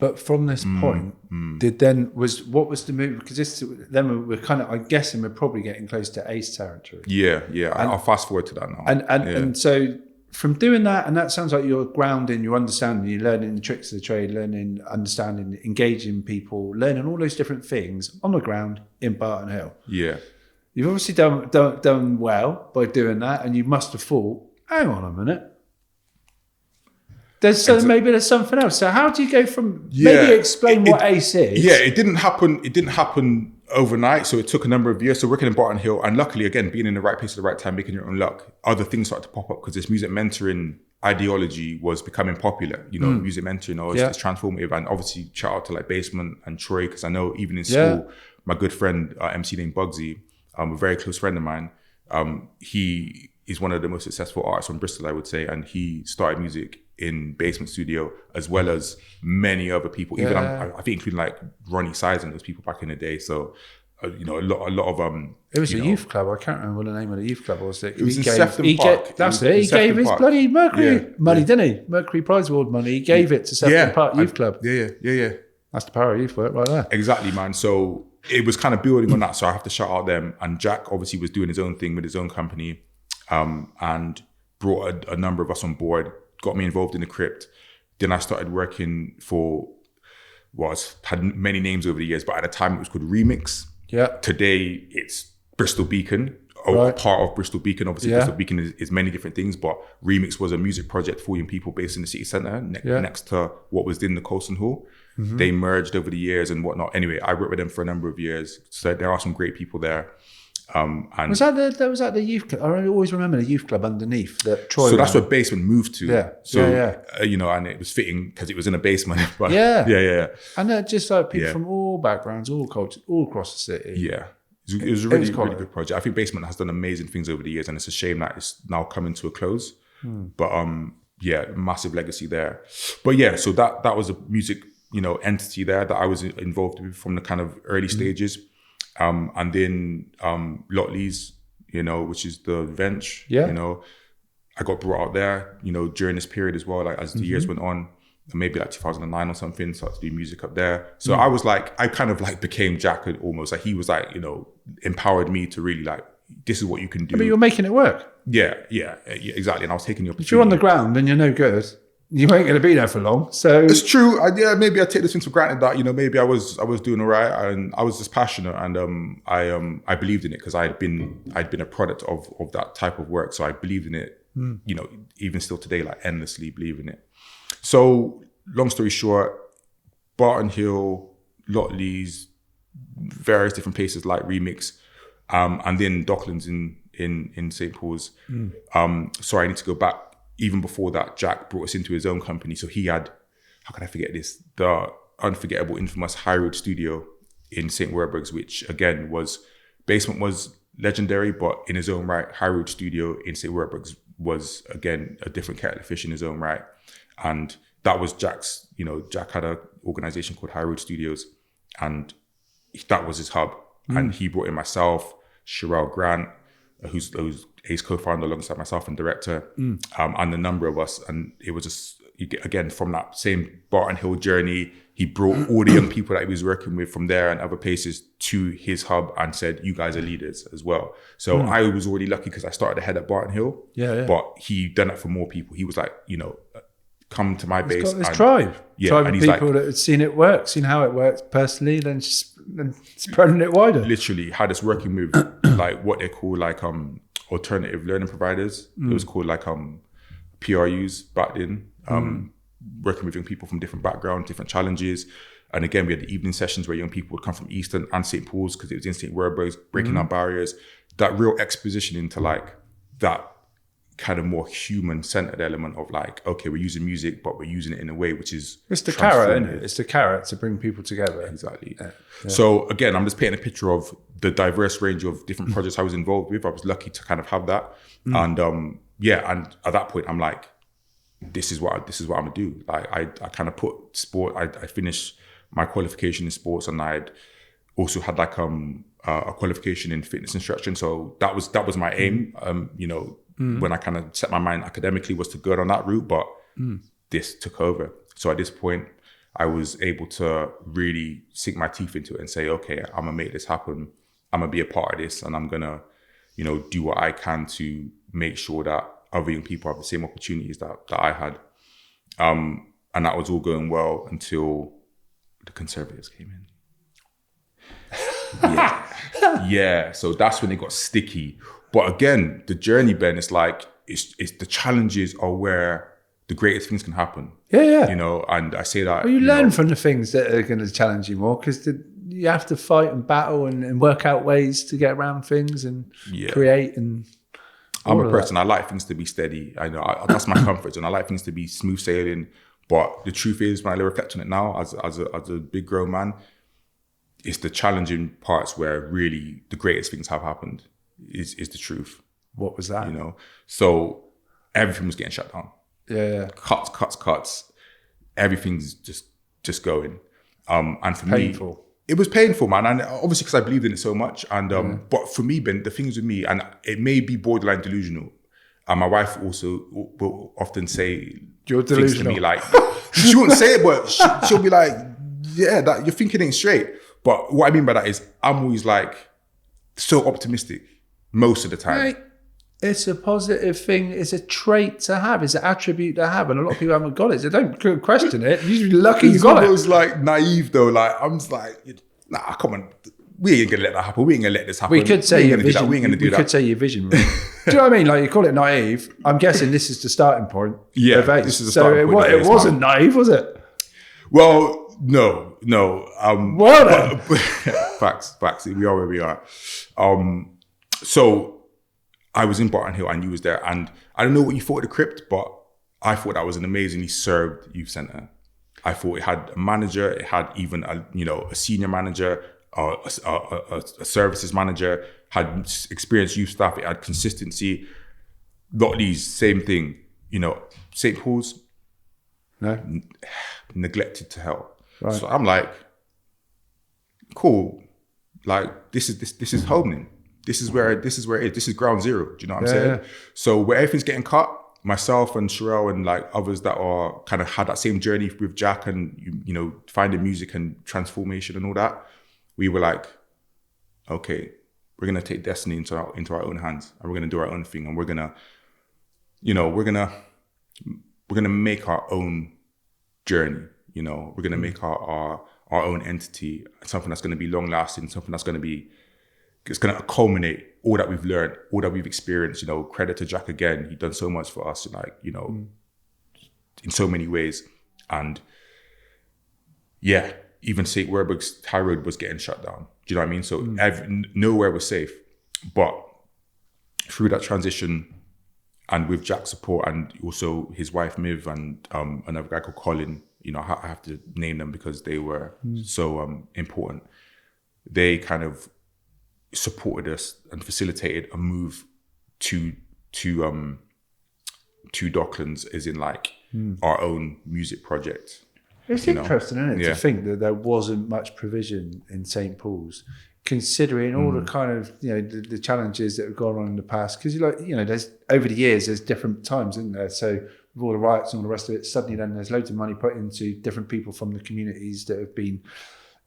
But from this point, what was the move? Because then we're kind of, I'm guessing we're probably getting close to Ace territory. Yeah. I'll fast forward to that now. And so from doing that, and that sounds like you're grounding, you're understanding, you're learning the tricks of the trade, learning, understanding, engaging people, learning all those different things on the ground in Barton Hill. Yeah. You've obviously done well by doing that, and you must have thought, hang on a minute. Maybe there's something else. So how do you go from? Maybe explain what Ace is. Yeah, it didn't happen overnight. So it took a number of years. So working in Barton Hill, and luckily, again, being in the right place at the right time, making your own luck. Other things started to pop up because this music mentoring ideology was becoming popular. Music mentoring, it's transformative. And obviously, shout out to like Basement and Troy, because I know even in school, my good friend MC named Bugsy, a very close friend of mine, he is one of the most successful artists from Bristol, I would say, and he started music in Basement Studio, as well as many other people. Even I think including like Ronnie Size and those people back in the day. So a lot of It was a youth club. I can't remember what the name of the youth club was. It was in Sefton Park. That's it. He gave his bloody Mercury money, didn't he? Mercury Prize Award money. He gave it to Sefton Park Youth Club. Yeah. That's the power of youth work right there. Exactly, man. So it was kind of building on that. So I have to shout out them. And Jack obviously was doing his own thing with his own company, and brought a number of us on board. Got me involved in the Crypt. Then I started working for had many names over the years, but at the time it was called Remix. Yeah. Today it's Bristol Beacon, or part of Bristol Beacon. Obviously, Bristol Beacon is many different things, but Remix was a music project for young people based in the city centre, next to what was in the Colston Hall. Mm-hmm. They merged over the years and whatnot. Anyway, I worked with them for a number of years. So there are some great people there. And was that the youth club? I always remember the youth club underneath that Troy. So that's where Basement moved to. Yeah. So and it was fitting because it was in a basement. But yeah. And just like people from all backgrounds, all cultures, all across the city. Yeah, it was a really good project. I think Basement has done amazing things over the years, and it's a shame that it's now coming to a close. But massive legacy there. But so that was a music entity there that I was involved with from the kind of early stages. And then Lotley's, which is the Venture, I got brought out there, during this period as well, like as the years went on, maybe like 2009 or something, started to do music up there. So I was like, I kind of like became Jack almost, like he was like, empowered me to really like, this is what you can do. But you're making it work. Yeah, exactly. And I was taking the opportunity. If you're on the ground and you're no good, you ain't going to be there for long. So it's true. Maybe I take this into granted that maybe I was doing all right, and I was just passionate, and I believed in it because I'd been a product of that type of work. So I believed in it. Even still today, like endlessly believe in it. So long story short, Barton Hill, Lotley's, various different places like Remix, and then Docklands in St. Paul's. Sorry, I need to go back. Even before that, Jack brought us into his own company. So he had, how can I forget this? The unforgettable, infamous High Road Studio in St. Werburgh's, which again Basement was legendary, but in his own right, High Road Studio in St. Werburgh's was again a different kettle of fish in his own right. And that was Jack's, Jack had an organization called High Road Studios, and that was his hub. And he brought in myself, Sherelle Grant, who's Ace co-founder alongside myself and director, and a number of us. And it was just, again, from that same Barton Hill journey, he brought all the young people that he was working with from there and other places to his hub and said, you guys are leaders as well. So I was already lucky because I started ahead at Barton Hill, but he done it for more people. He was like, come to my base. He's got this tribe of people that had seen it work, seen how it works personally, then spreading it wider. Literally had us working with like what they call like alternative learning providers. It was called like PRUs back then, working with young people from different backgrounds, different challenges. And again, we had the evening sessions where young people would come from Eastern and St. Paul's because it was in St. Werburgh's, breaking down barriers. That real exposition into like that kind of more human-centered element of like, okay, we're using music, but we're using it in a way which is it's the carrot, isn't it? It's the carrot to bring people together. Exactly. Yeah. So again, I'm just painting a picture of the diverse range of different projects I was involved with. I was lucky to kind of have that, and and at that point, I'm like, this is what I'm gonna do. Like I kind of put sport. I finished my qualification in sports, and I'd also had like a qualification in fitness instruction. So that was my aim. When I kind of set my mind academically was to go down that route, but this took over. So at this point, I was able to really sink my teeth into it and say, okay, I'm gonna make this happen. I'm gonna be a part of this, and I'm gonna, do what I can to make sure that other young people have the same opportunities that I had. And that was all going well until the Conservatives came in. Yeah. So that's when it got sticky. But again, the journey, Ben, it's like, it's the challenges are where the greatest things can happen. Yeah. And I say that. Well, you learn from the things that are going to challenge you more, because you have to fight and battle and work out ways to get around things and create. And I'm a person, I like things to be steady. I know that's my comfort zone. I like things to be smooth sailing. But the truth is, when I reflect on it now, as a big grown man, it's the challenging parts where really the greatest things have happened. Is the truth. What was that? So everything was getting shut down. Yeah. Cuts. Everything's just going. And for painful. me, it was painful, man. And obviously because I believed in it so much. And but for me, Ben, the things with me, and it may be borderline delusional. And my wife also will often say you're things to delusional. me like, she won't say it, but she'll be like, yeah, that you're thinking ain't straight. But what I mean by that is I'm always like so optimistic most of the time. Right. It's a positive thing. It's a trait to have. It's an attribute to have. And a lot of people haven't got it. So don't question it. You're lucky you got it. It was like naive though. Like, I'm just like, nah, come on. We ain't gonna let that happen. We ain't gonna let this happen. We could say your vision. We ain't gonna do that. We could say your vision. Do you know what I mean? Like, you call it naive. I'm guessing this is the starting point. Yeah, this is the starting point. So it wasn't naive, was it? Well, no. Well then. Facts. We are where we are. So I was in Barton Hill and you was there, and I don't know what you thought of the Crypt, but I thought that was an amazingly served youth centre. I thought it had a manager, it had even a senior manager, a services manager, had experienced youth staff, it had consistency. Lot of these, same thing. St. Paul's, no, neglected to hell. Right. So I'm like, cool. Like this is home. This is where it is. This is ground zero. Do you know what I'm saying? Yeah. So where everything's getting cut, myself and Sherelle and like others that are kind of had that same journey with Jack and finding music and transformation and all that, we were like, okay, we're gonna take destiny into our own hands, and we're gonna do our own thing, and we're gonna make our own journey. We're gonna make our own entity, something that's gonna be long lasting, something that's gonna be. It's going to culminate all that we've learned, all that we've experienced. Credit to Jack again. He's done so much for us, in so many ways. And yeah, even St. Werburgh's High Road was getting shut down. Do you know what I mean? So nowhere was safe. But through that transition, and with Jack's support, and also his wife Miv and another guy called Colin, I have to name them because they were so important. They kind of supported us and facilitated a move to Docklands, as in like our own music project. It's interesting, isn't it, to think that there wasn't much provision in St. Paul's, considering all the kind of the challenges that have gone on in the past. Because there's over the years there's different times, isn't there? So with all the riots and all the rest of it, suddenly then there's loads of money put into different people from the communities that have been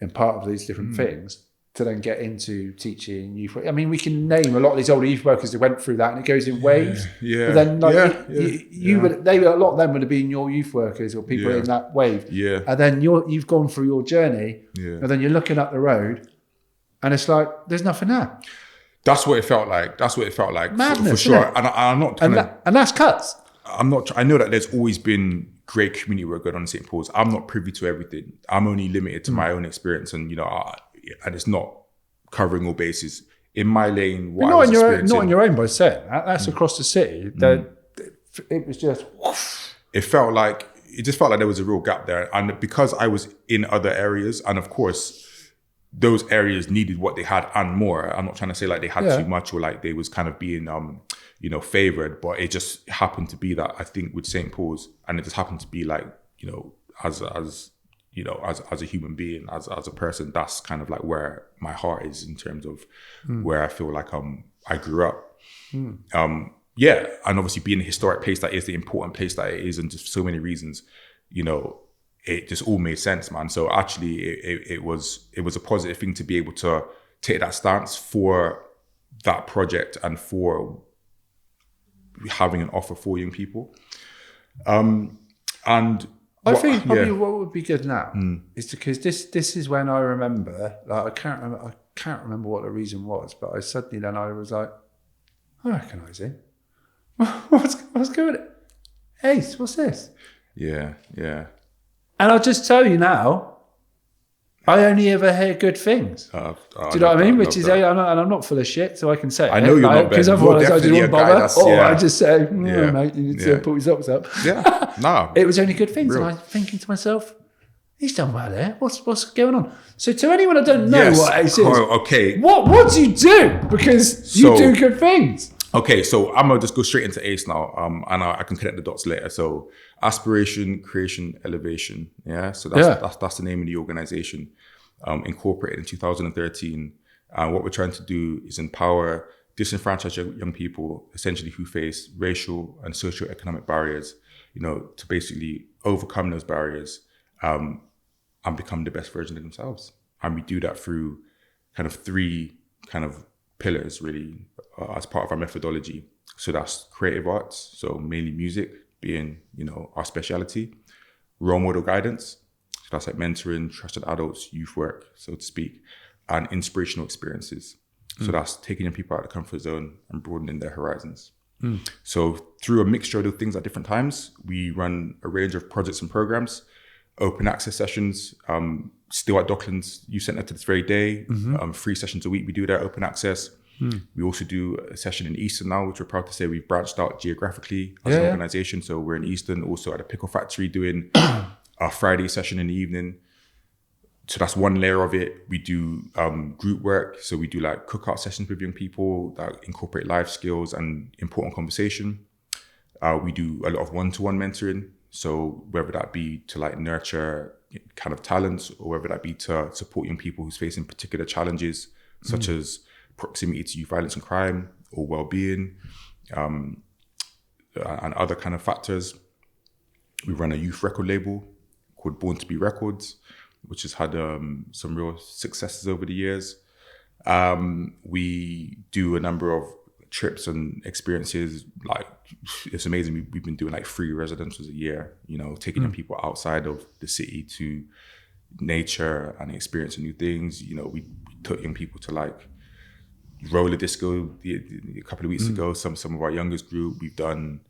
in part of these different things, to then get into teaching youth. I mean, we can name a lot of these older youth workers that went through that, and it goes in waves. Yeah. But then, a lot of them would have been your youth workers or people in that wave. Yeah. And then you've gone through your journey, and then you're looking up the road, and it's like there's nothing there. That's what it felt like. Madness, for sure. And I'm not. And that's cuts. I'm not. I know that there's always been great community work going on in St. Paul's. I'm not privy to everything. I'm only limited to my own experience, and and it's not covering all bases. In my lane, what I was experiencing... Not on your own, by saying that. That's across the city. It was just... It just felt like there was a real gap there. And because I was in other areas, and of course, those areas needed what they had and more. I'm not trying to say like they had too much or like they was kind of being, favored, but it just happened to be that I think with St. Paul's, and it just happened to be like, as a human being, as a person, that's kind of like where my heart is in terms of where I feel like I grew up. And obviously being the historic place that is, the important place that it is, and just for so many reasons, it just all made sense, man. So actually, it was a positive thing to be able to take that stance for that project and for having an offer for young people. And I think probably what would be good now is because this is when I remember, like I can't remember what the reason was, but I was like, I recognise him. What's going on? Ace, what's this? Yeah. And I'll just tell you now, I only ever hear good things. Do you know what I mean? Which is, I'm not full of shit, so I can say I know you're not, because otherwise I just wouldn't bother. I just say, mate, you need to pull your socks up. Yeah, no. It was only good things, Real. and I'm thinking to myself, he's done well there. What's going on? So to anyone that don't know what Ace is, okay, what do you do? Because you do good things. Okay, so I'm gonna just go straight into ACE now, and I can connect the dots later. So, aspiration, creation, elevation. Yeah, so that's the name of the organization, incorporated in 2013. And what we're trying to do is empower disenfranchised young people, essentially who face racial and socioeconomic barriers, to basically overcome those barriers and become the best version of themselves. And we do that through kind of 3 kind of pillars, really, as part of our methodology. So that's creative arts, so mainly music being, our speciality, role model guidance, so that's like mentoring, trusted adults, youth work, so to speak, and inspirational experiences. So that's taking young people out of the comfort zone and broadening their horizons. So through a mixture of those things at different times, we run a range of projects and programs, open access sessions, still at Docklands Youth Centre to this very day, 3 sessions a week we do that, open access. We also do a session in Easton now, which we're proud to say we've branched out geographically as an organisation. So we're in Easton, also at a pickle factory doing our Friday session in the evening. So that's one layer of it. We do group work. So we do like cookout sessions with young people that incorporate life skills and important conversation. We do a lot of one-to-one mentoring. So whether that be to like nurture kind of talents, or whether that be to support young people who's facing particular challenges, such as proximity to youth violence and crime or well-being, and other kind of factors. We run a youth record label called Born to Be Records, which has had some real successes over the years. We do a number of trips and experiences. Like, it's amazing. We've been doing like 3 residentials a year, taking young people outside of the city to nature and experiencing new things. We took young people to like roller disco a couple of weeks ago. Some of our youngest group. We've done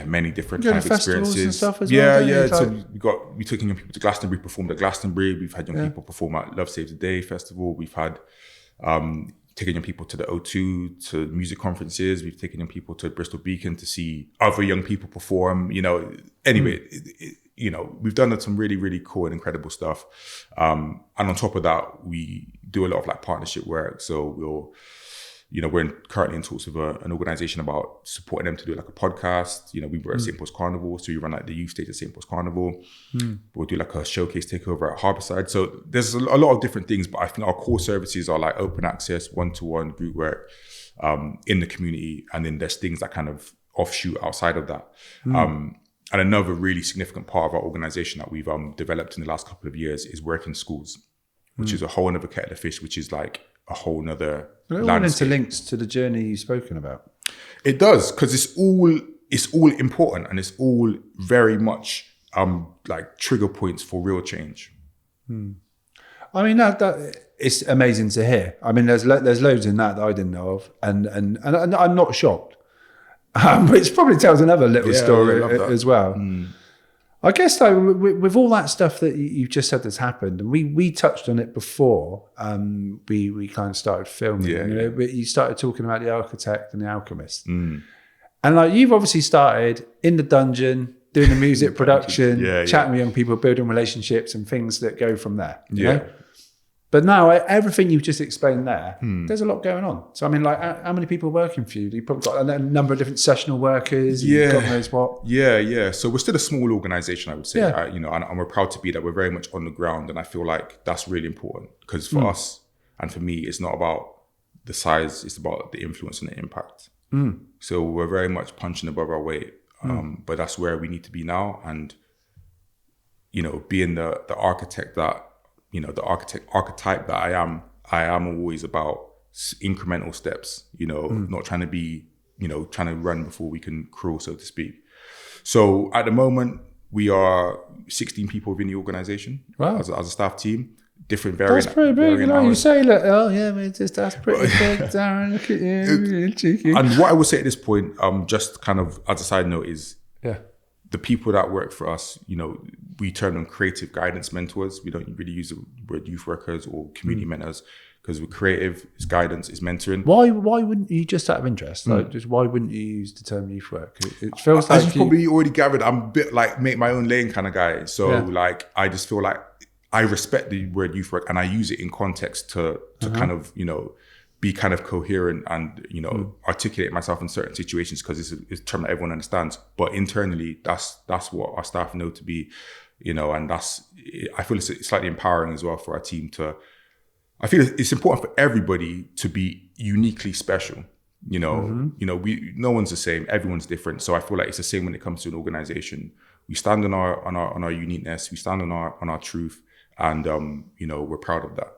many different kind of experiences and stuff as well. Yeah. So we took young people to Glastonbury, performed at Glastonbury. We've had young people perform at Love Saves the Day Festival. We've had taken young people to the O2, to music conferences. We've taken young people to Bristol Beacon to see other young people perform. Anyway, we've done some really, really cool and incredible stuff. And on top of that, we do a lot of like partnership work. So we're currently in talks with an organization about supporting them to do like a podcast. We were at St. Paul's Carnival, so we run like the youth stage at St. Paul's Carnival. We'll do like a showcase takeover at Harbourside. So there's a lot of different things, but I think our core services are like open access, one-to-one group work in the community. And then there's things that kind of offshoot outside of that. And another really significant part of our organization that we've developed in the last couple of years is work in schools, which is a whole other kettle of fish, which is like a whole nother landscape. It all interlinks to the journey you've spoken about. It does, because it's all important, and it's all very much like trigger points for real change. I mean, that it's amazing to hear. I mean, there's loads in that I didn't know of, and I'm not shocked. Which probably tells another little story as well. I guess though, with all that stuff that you've just said that's happened, and we touched on it before, we kind of started filming. You started talking about the architect and the alchemist, and like you've obviously started in the dungeon doing the music production, chatting with young people, building relationships and things that go from there. You know? But now everything you've just explained there, there's a lot going on. So I mean, like, how many people are working for you? You've probably got a number of different sessional workers. And God knows what. Yeah. So we're still a small organization, I would say. And we're proud to be that. We're very much on the ground, and I feel like that's really important, because for us and for me, it's not about the size; it's about the influence and the impact. So we're very much punching above our weight, but that's where we need to be now. And being the architect that, the archetype that I am always about incremental steps, not trying to be, trying to run before we can crawl, so to speak. So at the moment, we are 16 people within the organization. Wow. As a staff team. Different variant. That's pretty big. You hours. say, look, oh yeah, that's pretty big, Darren. Look at you, you're cheeky. And what I will say at this point, just kind of as a side note, is the people that work for us, we term them creative guidance mentors. We don't really use the word youth workers or community mentors, because we're creative, it's guidance, it's mentoring. Why wouldn't you, just out of interest, just why wouldn't you use the term youth work? It feels like, as you probably already gathered, I'm a bit like make my own lane kind of guy. So like, I just feel like I respect the word youth work, and I use it in context to kind of, be kind of coherent and, articulate myself in certain situations, because it's a term that everyone understands. But internally, that's what our staff know to be, and I feel it's slightly empowering as well for our team to, I feel it's important for everybody to be uniquely special. No one's the same, everyone's different. So I feel like it's the same when it comes to an organization. We stand on our uniqueness, we stand on our truth, and we're proud of that.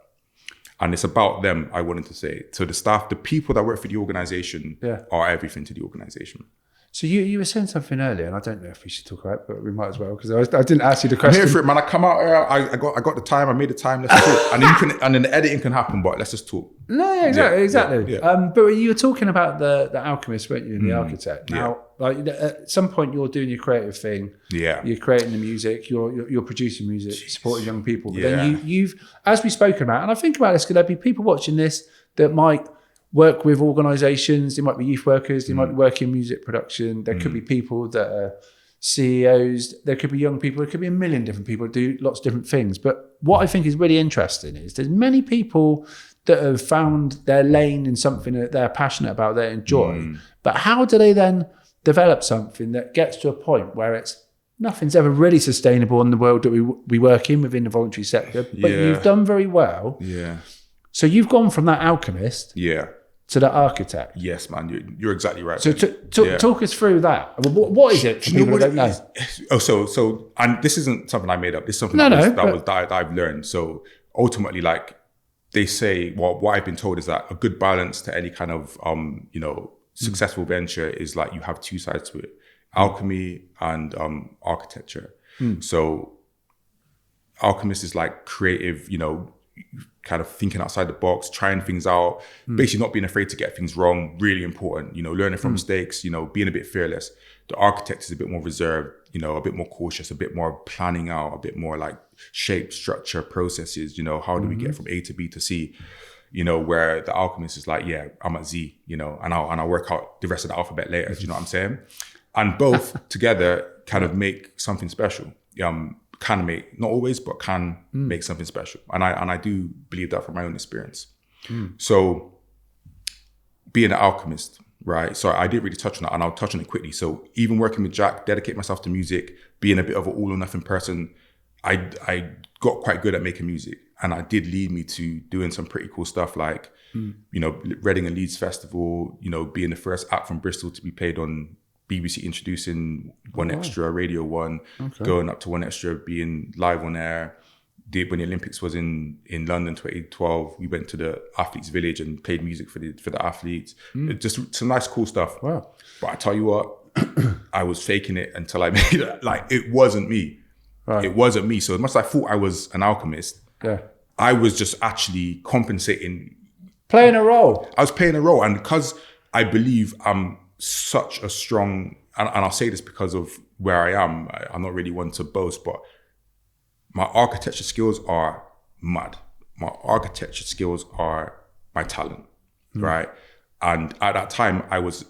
And it's about them, I wanted to say. So the staff, the people that work for the organization are everything to the organization. So you were saying something earlier, and I don't know if we should talk about it, but we might as well, because I didn't ask you the question. I'm here for it, man. I come out here, I got the time, I made the time, let's talk. And then the editing can happen, but let's just talk. No, yeah, exactly. Yeah. But you were talking about the alchemist, weren't you, and the architect? Now, like at some point, you're doing your creative thing. Yeah. You're creating the music. You're producing music, supporting young people. But then you've, as we've spoken about, and I think about this, because there'll be people watching this that might work with organisations. They might be youth workers. They might be working in music production. There could be people that are CEOs. There could be young people. There could be a million different people who do lots of different things. But what I think is really interesting is there's many people that have found their lane in something that they're passionate about, they enjoy. But how do they then develop something that gets to a point where nothing's ever really sustainable in the world that we work in within the voluntary sector? But you've done very well. Yeah. So you've gone from that alchemist to the architect. Yes, man, you're exactly right. So talk us through that. What is it for people that don't know? So and this isn't something I made up. This is something that I've learned. So ultimately, like they say, what I've been told is that a good balance to any kind of successful venture is like you have two sides to it: alchemy and architecture. So alchemist is like creative, kind of thinking outside the box, trying things out, basically not being afraid to get things wrong, really important, learning from mistakes, being a bit fearless. The architect is a bit more reserved, a bit more cautious, a bit more planning out, a bit more like shape, structure, processes, how do we get from A to B to C, where the alchemist is like, I'm at Z, and I'll work out the rest of the alphabet later, do you know what I'm saying? And both together kind of make something special. Can make, not always, but can make something special. And I do believe that from my own experience. So being an alchemist, right? So I didn't really touch on that, and I'll touch on it quickly. So even working with Jack, dedicate myself to music, being a bit of an all or nothing person, I got quite good at making music. And it did lead me to doing some pretty cool stuff like, Reading and Leeds Festival, being the first act from Bristol to be played on BBC, introducing One Extra, Radio 1, going up to One Extra, being live on air. When the Olympics was in London 2012, we went to the Athletes Village and played music for the athletes. Just some nice, cool stuff. Wow. But I tell you what, I was faking it until I made it. Like, it wasn't me. Right. It wasn't me. So as much as I thought I was an alchemist, I was just actually compensating. Playing a role. I was playing a role. And because I believe I'm such a strong, and I'll say this because of where I am, I'm not really one to boast, but my architecture skills are mad. My architecture skills are my talent, right? And at that time, I was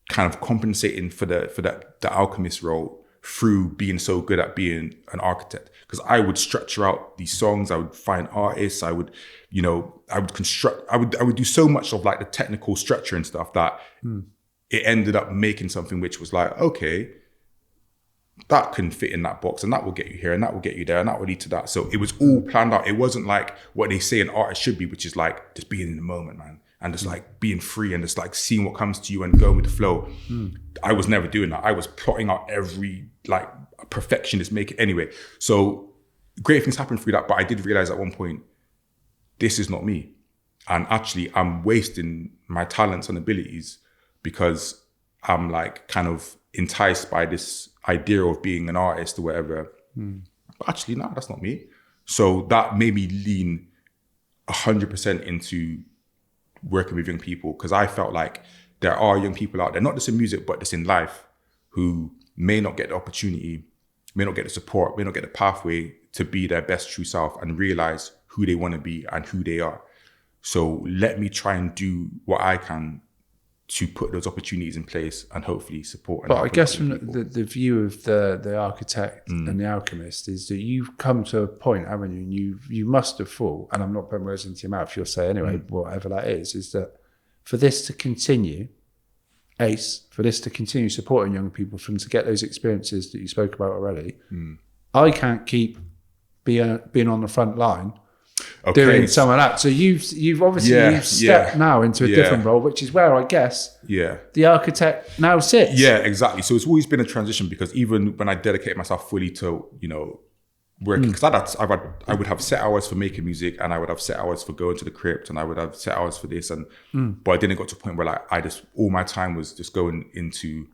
kind of compensating for the alchemist role through being so good at being an architect. Because I would structure out these songs, I would find artists, I would construct, I would do so much of like the technical structure and stuff that it ended up making something which was like, okay, that can fit in that box and that will get you here and that will get you there and that will lead to that. So it was all planned out. It wasn't like what they say an artist should be, which is like just being in the moment, man. and just like being free and just like seeing what comes to you and going with the flow. I was never doing that. I was plotting out every like perfectionist make it anyway. So great things happened through that, but I did realize at one point, this is not me. And actually I'm wasting my talents and abilities because I'm like kind of enticed by this idea of being an artist or whatever. But actually, no, that's not me. So that made me lean 100% into working with young people, because I felt like there are young people out there, not just in music, but just in life, who may not get the opportunity, may not get the support, may not get the pathway to be their best true self and realize who they want to be and who they are. So let me try and do what I can to put those opportunities in place and hopefully support. And but I guess from the view of the architect and the alchemist is that you've come to a point, haven't you? And you must have thought, and I'm not putting words into your mouth, you'll say anyway, whatever that is that for this to continue, for this to continue supporting young people, from to get those experiences that you spoke about already, I can't keep being on the front line doing some of that. So you've obviously stepped now into a different role, which is where I guess the architect now sits. Yeah, exactly. So it's always been a transition, because even when I dedicated myself fully to, working, because I would have set hours for making music, and I would have set hours for going to the crypt, and I would have set hours for this, and but I didn't get to a point where like I just, all my time was just going into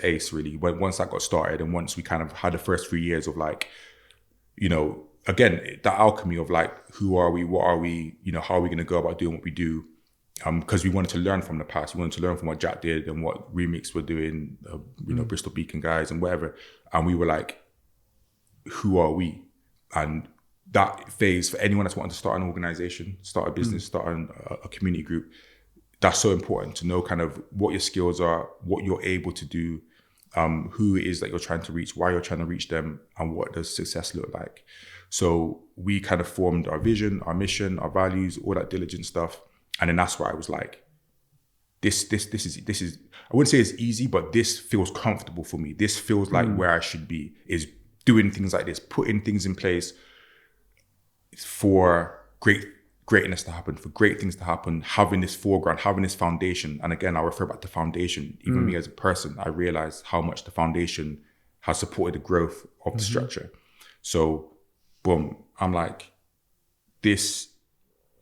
Ace really. Once that got started, and once we kind of had the first 3 years of like, again, the alchemy of like, who are we, what are we, how are we going to go about doing what we do? Because we wanted to learn from the past. We wanted to learn from what Jack did and what Remix were doing, Bristol Beacon guys and whatever. And we were like, who are we? And that phase, for anyone that's wanting to start an organization, start a business, start a community group, that's so important to know kind of what your skills are, what you're able to do, who it is that you're trying to reach, why you're trying to reach them, and what does success look like. So we kind of formed our vision, our mission, our values, all that diligent stuff. And then that's where I was like, this is, I wouldn't say it's easy, but this feels comfortable for me. This feels like where I should be, is doing things like this, putting things in place for greatness to happen, for great things to happen, having this foreground, having this foundation. And again, I'll refer back to foundation. Even me as a person, I realized how much the foundation has supported the growth of the structure. So boom, I'm like, this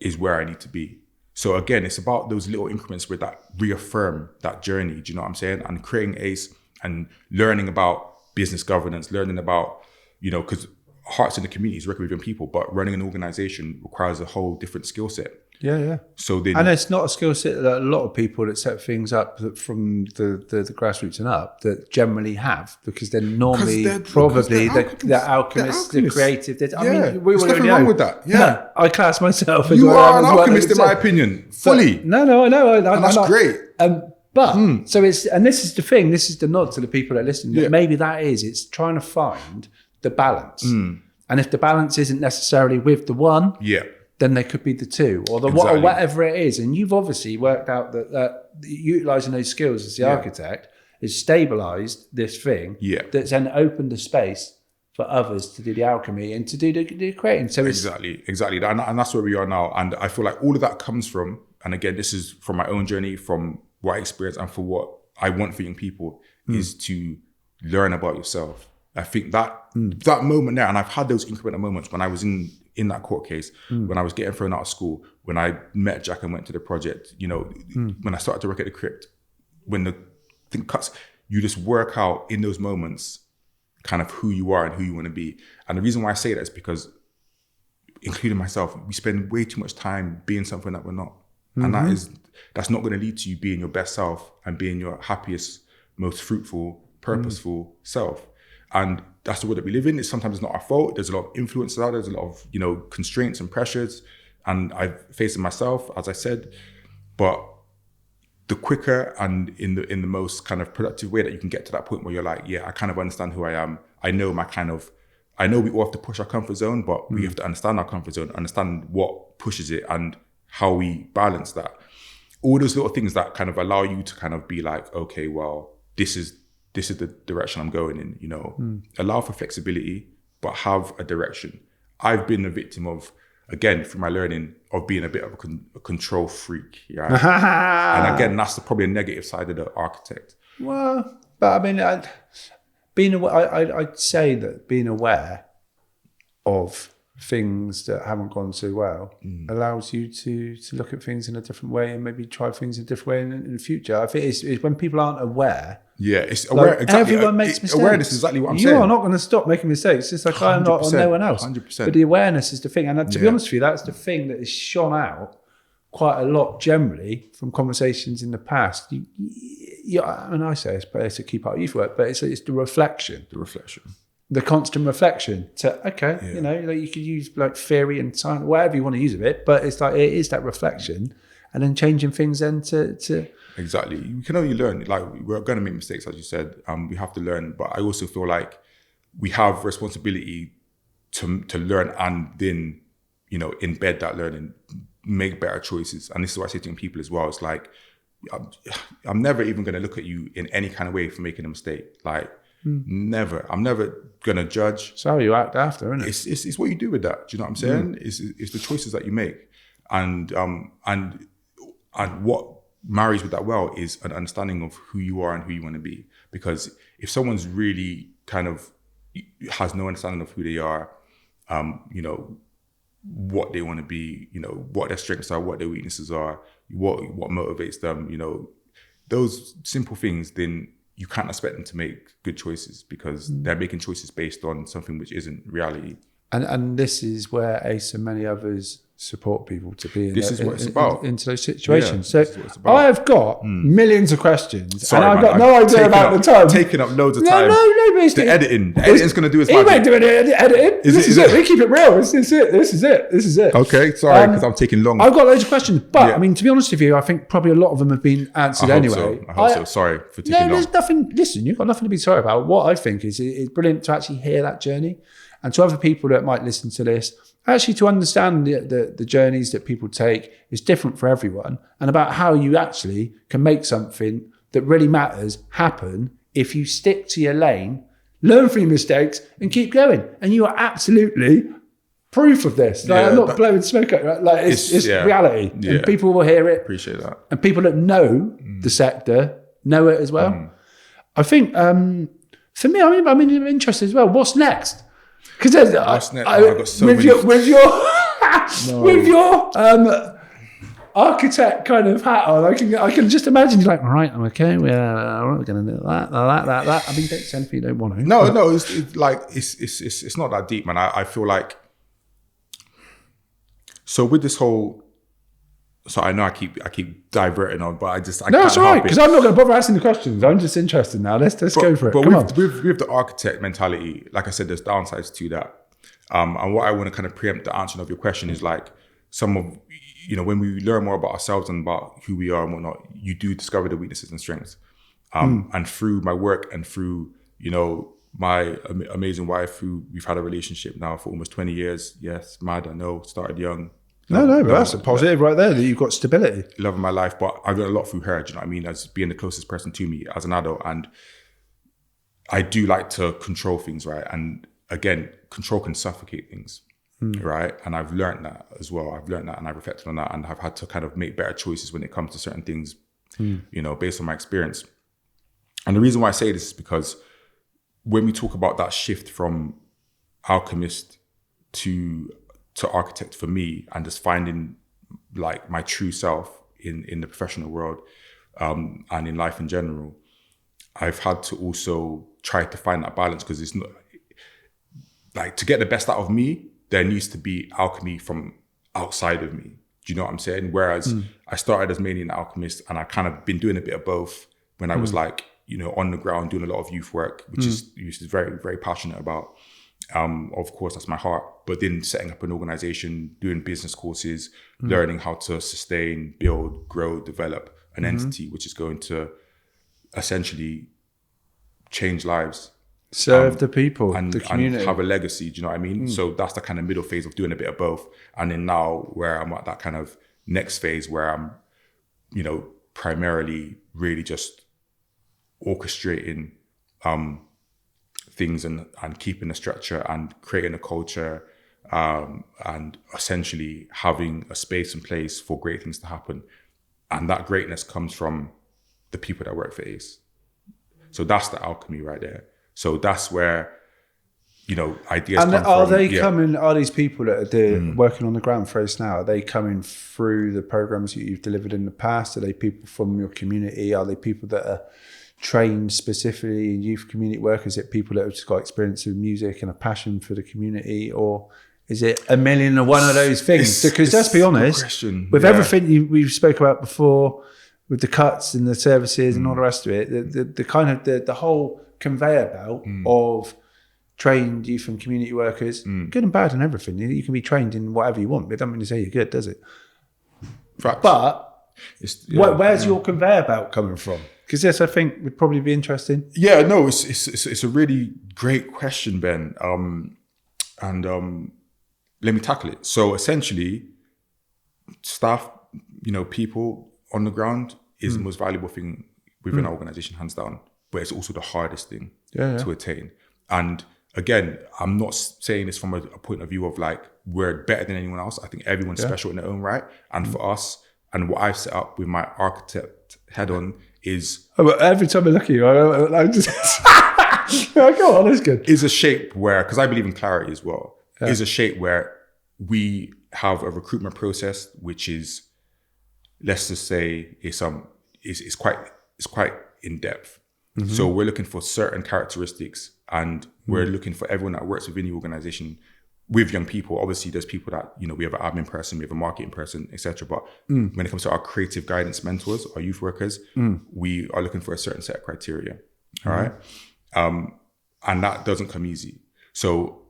is where I need to be. So again, it's about those little increments where that reaffirm that journey, do you know what I'm saying? And creating Ace and learning about business governance, learning about, because Hearts in the community is working with young people, but running an organization requires a whole different skill set. Yeah. So then, and it's not a skill set that a lot of people that set things up from the grassroots and up that generally have, because they're normally probably the alchemists, the creative. I mean, there's nothing wrong with that. Yeah, no, I class myself as you are an alchemist in my opinion, fully. But, no, I know, and that's great. But so it's, and this is the thing. This is the nod to the people that listen. That maybe it's trying to find the balance, and if the balance isn't necessarily with the one, then there could be the two, or or whatever it is. And you've obviously worked out that utilising those skills as the architect has stabilised this thing that's then opened the space for others to do the alchemy and to do the creating. So exactly, and that's where we are now. And I feel like all of that comes from, and again, this is from my own journey, from what I experienced, and for what I want for young people is to learn about yourself. I think that moment there, and I've had those incremental moments when I was in that court case, when I was getting thrown out of school, when I met Jack and went to the project, when I started to work at the crypt, when the thing cuts, you just work out in those moments kind of who you are and who you want to be. And the reason why I say that is because, including myself, we spend way too much time being something that we're not. And that's not going to lead to you being your best self and being your happiest, most fruitful, purposeful self. And that's the world that we live in. Sometimes it's not our fault. There's a lot of influences out there. There's a lot of, constraints and pressures. And I've faced it myself, as I said. But the quicker and in the most kind of productive way that you can get to that point where you're like, I kind of understand who I am. I know we all have to push our comfort zone, but we have to understand our comfort zone, understand what pushes it and how we balance that. All those little things that kind of allow you to kind of be like, okay, well, this is the direction I'm going in, Allow for flexibility, but have a direction. I've been a victim of again, through my learning of being a bit of a control freak. Yeah. And again, that's probably a negative side of the architect. Well, but I mean, I'd say that being aware of things that haven't gone so well allows you to look at things in a different way and maybe try things in a different way in the future. I think it's when people aren't aware. Yeah, it's aware. Like, exactly. Everyone makes mistakes. Awareness is exactly what I'm you saying. You are not going to stop making mistakes. It's like I'm not on no one else. 100%. But the awareness is the thing. And to be honest with you, that's the thing that has shone out quite a lot generally from conversations in the past. I say it's a key part of youth work, but it's the reflection. The constant reflection to, okay, like you could use like theory and science, whatever you want to use of it, but it's like, it is that reflection and then changing things then to Exactly. You can only learn, like we're going to make mistakes, as you said, we have to learn, but I also feel like we have responsibility to learn and then, embed that learning, make better choices. And this is what I say to young people as well. It's like, I'm never even going to look at you in any kind of way for making a mistake. Like, never. I'm never going to judge. It's how you act after, isn't it? It's what you do with that. Do you know what I'm saying? It's the choices that you make. And what marries with that well is an understanding of who you are and who you want to be. Because if someone's really kind of has no understanding of who they are, what they want to be, what their strengths are, what their weaknesses are, what motivates them, those simple things, then you can't expect them to make good choices because they're making choices based on something which isn't reality. And this is where Ace and many others support people to be in This is what it's about. Into those situations. Yeah, so I have got millions of questions. Sorry, and I've got man, no idea about the time. Taking up loads of time. No, but the editing's going to do its magic. He won't do any editing. This is it. We keep it real. This is it. Okay, sorry, because I'm taking long. I've got loads of questions. But, I mean, to be honest with you, I think probably a lot of them have been answered anyway. I hope so. Sorry for taking long. No, there's nothing. Listen, you've got nothing to be sorry about. What I think is it's brilliant to actually hear that journey. And to other people that might listen to this, actually to understand the journeys that people take is different for everyone, and about how you actually can make something that really matters happen if you stick to your lane, learn from your mistakes and keep going. And you are absolutely proof of this. Like, I'm not blowing smoke at it. Like it's reality. Yeah. And people will hear it. Appreciate that. And people that know the sector know it as well. I think for me, I'm interested as well. What's next? Because I've got so many. With your architect kind of hat on, I can just imagine you're like, all right, I'm okay. We're going to do that. I mean, don't say anything you don't want to. No, it's not that deep, man. I feel like, so with this whole. So I know I keep diverting on, but I no, it's all right, because I'm not going to bother asking the questions. I'm just interested now. Let's go for it. But with the architect mentality, like I said, there's downsides to that. And what I want to kind of preempt the answer of your question is like some of, when we learn more about ourselves and about who we are and whatnot, you do discover the weaknesses and strengths. And through my work and through, my amazing wife, who we've had a relationship now for almost 20 years. Yes, mad, I know, started young. No, but that's a positive right there, that you've got stability. Love of my life, but I've done a lot through her, do you know what I mean? As being the closest person to me as an adult. And I do like to control things, right? And again, control can suffocate things, right? And I've learned that as well. I've learned that and I've reflected on that, and I've had to kind of make better choices when it comes to certain things, based on my experience. And the reason why I say this is because when we talk about that shift from alchemist to architect for me, and just finding like my true self in the professional world, and in life in general, I've had to also try to find that balance, because it's not like, to get the best out of me, there needs to be alchemy from outside of me. Do you know what I'm saying? Whereas I started as mainly an alchemist, and I kind of been doing a bit of both when I was like, on the ground doing a lot of youth work, which is very, very passionate about. Of course, that's my heart. But then setting up an organization, doing business courses, learning how to sustain, build, grow, develop an entity which is going to essentially change lives, serve the people, and, the community, and have a legacy. Do you know what I mean? So that's the kind of middle phase of doing a bit of both. And then now where I'm at that kind of next phase where I'm, primarily really just orchestrating things and keeping a structure and creating a culture, and essentially having a space and place for great things to happen. And that greatness comes from the people that work for ACE. So that's the alchemy right there. So that's where, ideas and come are from. they coming, are these people that are working on the ground for ACE now, are they coming through the programs that you've delivered in the past? Are they people from your community? Are they people that are trained specifically in youth community work? Is it people that have just got experience with music and a passion for the community? Or is it a million and one of those things? Because let's be honest, with everything we've spoke about before, with the cuts and the services and all the rest of it, the kind of the whole conveyor belt of trained youth and community workers, good and bad and everything. You can be trained in whatever you want, but it doesn't mean to say you're good, does it? Facts. But where's your conveyor belt coming from? Because this, I think, would probably be interesting. Yeah, no, it's a really great question, Ben. Let me tackle it. So essentially, staff, people on the ground is the most valuable thing within our organization, hands down. But it's also the hardest thing to attain. And again, I'm not saying this from a point of view of like, we're better than anyone else. I think everyone's special in their own right. And for us, and what I've set up with my architect head on is... every time I look at you, I just... Go on, that's good. Is a shape where, because I believe in clarity as well, is a shape where we have a recruitment process, which is, let's just say, is quite in depth. So we're looking for certain characteristics, and we're looking for everyone that works within the organization with young people. Obviously, there's people that, we have an admin person, we have a marketing person, etc. But when it comes to our creative guidance mentors, our youth workers, we are looking for a certain set of criteria. All right. And that doesn't come easy. So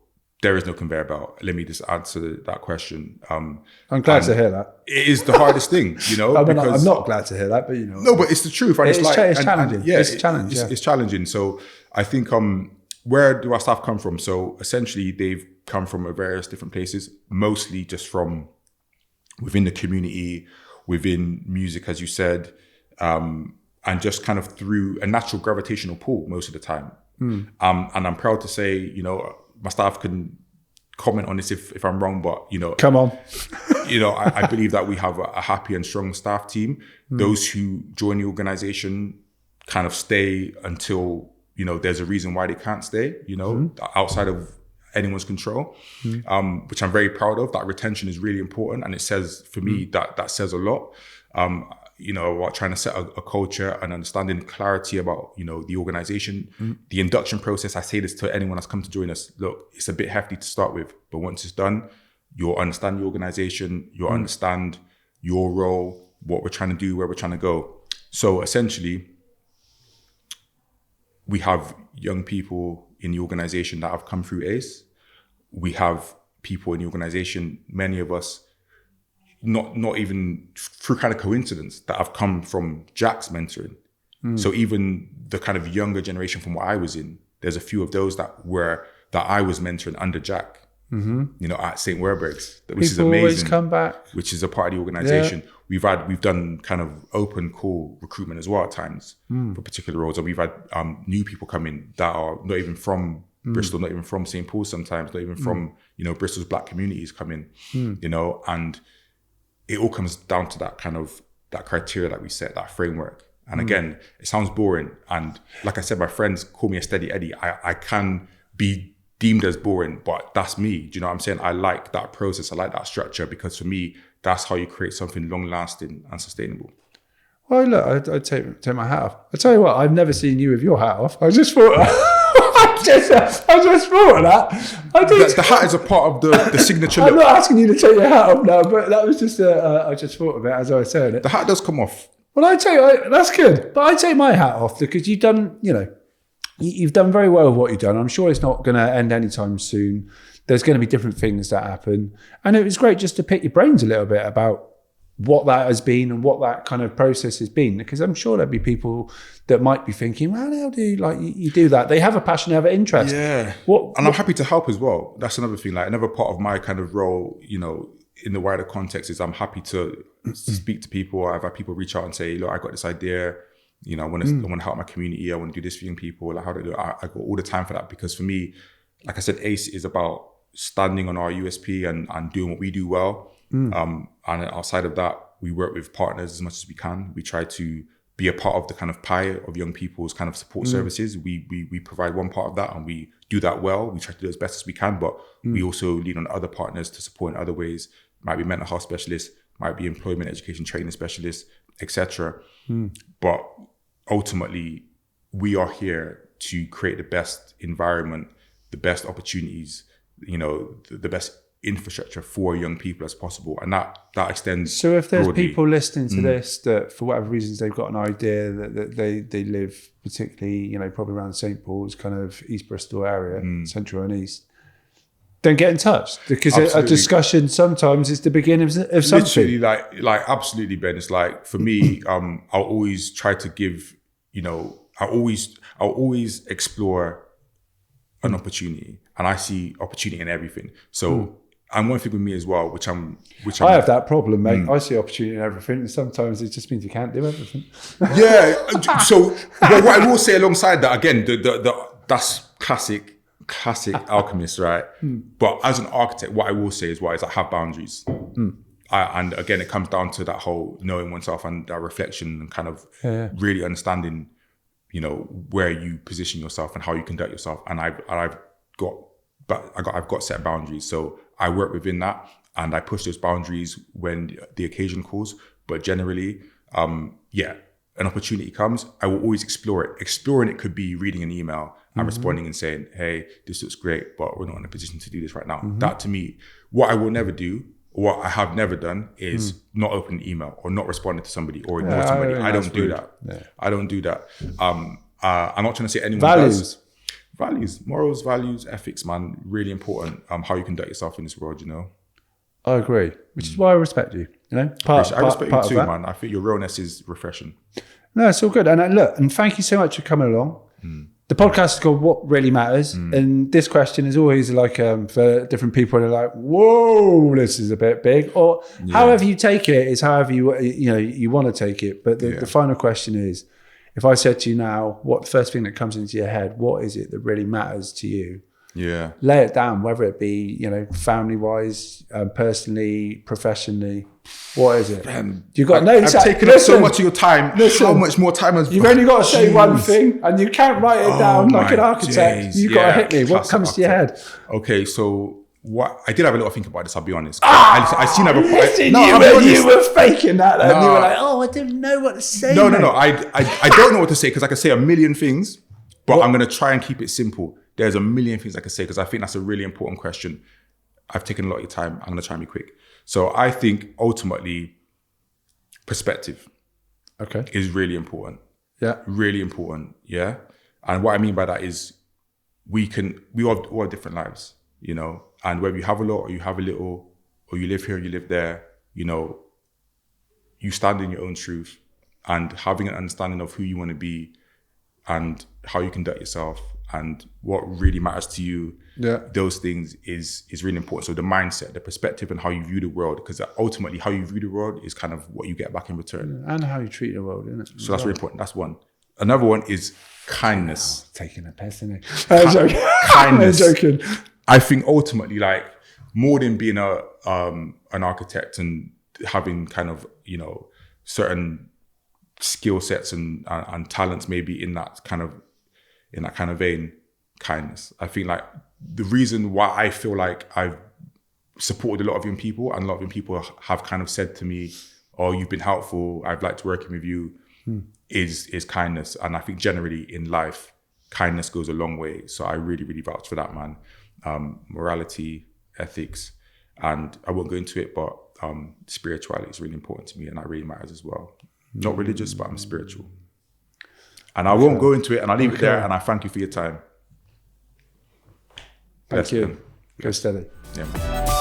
there is no conveyor belt. Let me just answer that question. I'm glad to hear that. It is the hardest thing, because I'm not glad to hear that, but No, but it's the truth. And it's challenging. It's a challenge. It's challenging. So I think, where do our staff come from? So essentially, they've come from various different places, mostly just from within the community, within music, as you said, and just kind of through a natural gravitational pull most of the time. And I'm proud to say, my staff can comment on this if I'm wrong, but come on. I believe that we have a happy and strong staff team. Those who join the organization kind of stay until there's a reason why they can't stay, outside of anyone's control, which I'm very proud of. That retention is really important, and it says, for me, that says a lot. About trying to set a culture and understanding clarity about, the organization, the induction process. I say this to anyone that's come to join us. Look, it's a bit hefty to start with, but once it's done, you'll understand the organization, you'll understand your role, what we're trying to do, where we're trying to go. So essentially, we have young people in the organization that have come through ACE. We have people in the organization, many of us, not even through kind of coincidence, that have come from Jack's mentoring. So even the kind of younger generation from what I was in, there's a few of those that I was mentoring under Jack, at St. Werburgh's, which is amazing. Always come back. Which is a part of the organization. Yeah. We've done kind of open call recruitment as well at times for particular roles. And we've had new people come in that are not even from Bristol, not even from St. Paul's sometimes, not even from, Bristol's black communities come in, and it all comes down to that kind of, that criteria that we set, that framework. And again, it sounds boring. And like I said, my friends call me a steady Eddie. I can be deemed as boring, but that's me. Do you know what I'm saying? I like that process. I like that structure, because for me, that's how you create something long lasting and sustainable. Well, look, I'd take my hat off. I tell you what, I've never seen you with your hat off. I just thought, I just thought of that. The hat is a part of the signature look. I'm not asking you to take your hat off now, but that was just, I just thought of it as I was saying it. The hat does come off. Well, I tell you, that's good. But I take my hat off because you've done, you've done very well with what you've done. I'm sure it's not going to end anytime soon. There's going to be different things that happen. And it was great just to pick your brains a little bit about what that has been and what that kind of process has been, because I'm sure there'll be people that might be thinking, well, how do you do that? They have a passion, they have an interest. Yeah. I'm happy to help as well. That's another thing. Like, another part of my kind of role, in the wider context, is I'm happy to speak to people. I've had people reach out and say, look, I got this idea. I want to help my community. I want to do this for young people. Like, how do I do it? I got all the time for that, because for me, like I said, ACE is about standing on our USP and doing what we do well. And outside of that, we work with partners as much as we can. We try to be a part of the kind of pie of young people's kind of support services. We provide one part of that, and we do that well. We try to do as best as we can, but we also lean on other partners to support in other ways. Might be mental health specialists, might be employment, education, training specialists, etc. But ultimately, we are here to create the best environment, the best opportunities, the best infrastructure for young people as possible, and that extends. So if there's broadly. people listening to this that for whatever reasons they've got an idea that they live particularly, probably around St. Paul's, kind of East Bristol area, Central and East, then get in touch, because a discussion sometimes is the beginning of something. Literally, like absolutely, Ben. It's like, for me, I'll always try to give, I'll always explore an opportunity, and I see opportunity in everything. So, and one thing with me as well, which I have that problem, mate. I see opportunity in everything, and sometimes it just means you can't do everything. Yeah. So, but what I will say alongside that, again, that's classic alchemist, right? But as an architect, what I will say is I have boundaries. And again, it comes down to that whole knowing oneself and that reflection and kind of really understanding, where you position yourself and how you conduct yourself. And I've got set boundaries. So I work within that, and I push those boundaries when the occasion calls. But generally, an opportunity comes, I will always explore it. Exploring it could be reading an email and responding and saying, hey, this looks great, but we're not in a position to do this right now. That, to me, what I will never do, what I have never done, is not open an email or not responding to somebody or ignore somebody. I don't do that. Yeah. I don't do that. I'm not trying to say anyone does. Values, morals, values, ethics, man, really important. How you conduct yourself in this world, I agree, which is why I respect you. I respect you too, man. I think your realness is refreshing. No, it's all good. And thank you so much for coming along. The podcast is called What Really Matters, and this question is always like for different people. They're like, "Whoa, this is a bit big," or however you take it is however you want to take it. But the final question is, if I said to you now, what the first thing that comes into your head, what is it that really matters to you? Yeah. Lay it down, whether it be, family-wise, personally, professionally. What is it? You've got I've taken up so much of your time. How much more time has... You've only got to say one thing, and you can't write it down like an architect. You've got to hit me. What comes to your head? Okay, so... What I did have a little think about this, I'll be honest. I seen you were faking that, and you were like, "Oh, I didn't know what to say." No. I don't know what to say, because I can say a million things, but I'm going to try and keep it simple. There's a million things I can say, because I think that's a really important question. I've taken a lot of your time. I'm going to try and be quick. So I think ultimately, perspective, is really important. Yeah, really important. Yeah, and what I mean by that is we all have different lives, And whether you have a lot or you have a little, or you live here, you live there, you stand in your own truth, and having an understanding of who you want to be and how you conduct yourself and what really matters to you, those things is really important. So the mindset, the perspective, and how you view the world, because ultimately how you view the world is kind of what you get back in return. And how you treat the world, isn't it? So that's really important. That's one. Another one is kindness. Taking a piss, isn't it? I'm joking. Kindness. I'm joking. I think ultimately, like, more than being an architect and having kind of, certain skill sets and talents maybe in that kind of vein, kindness. I think, like, the reason why I feel like I've supported a lot of young people, and a lot of young people have kind of said to me, "Oh, you've been helpful, I've liked working with you," is kindness. And I think generally in life, kindness goes a long way. So I really, really vouch for that, man. Morality, ethics, and I won't go into it, but spirituality is really important to me, and that really matters as well. Not religious, but I'm spiritual. And I won't go into it, and I'll leave it there, and I thank you for your time. Thank you. Go steady. Yeah.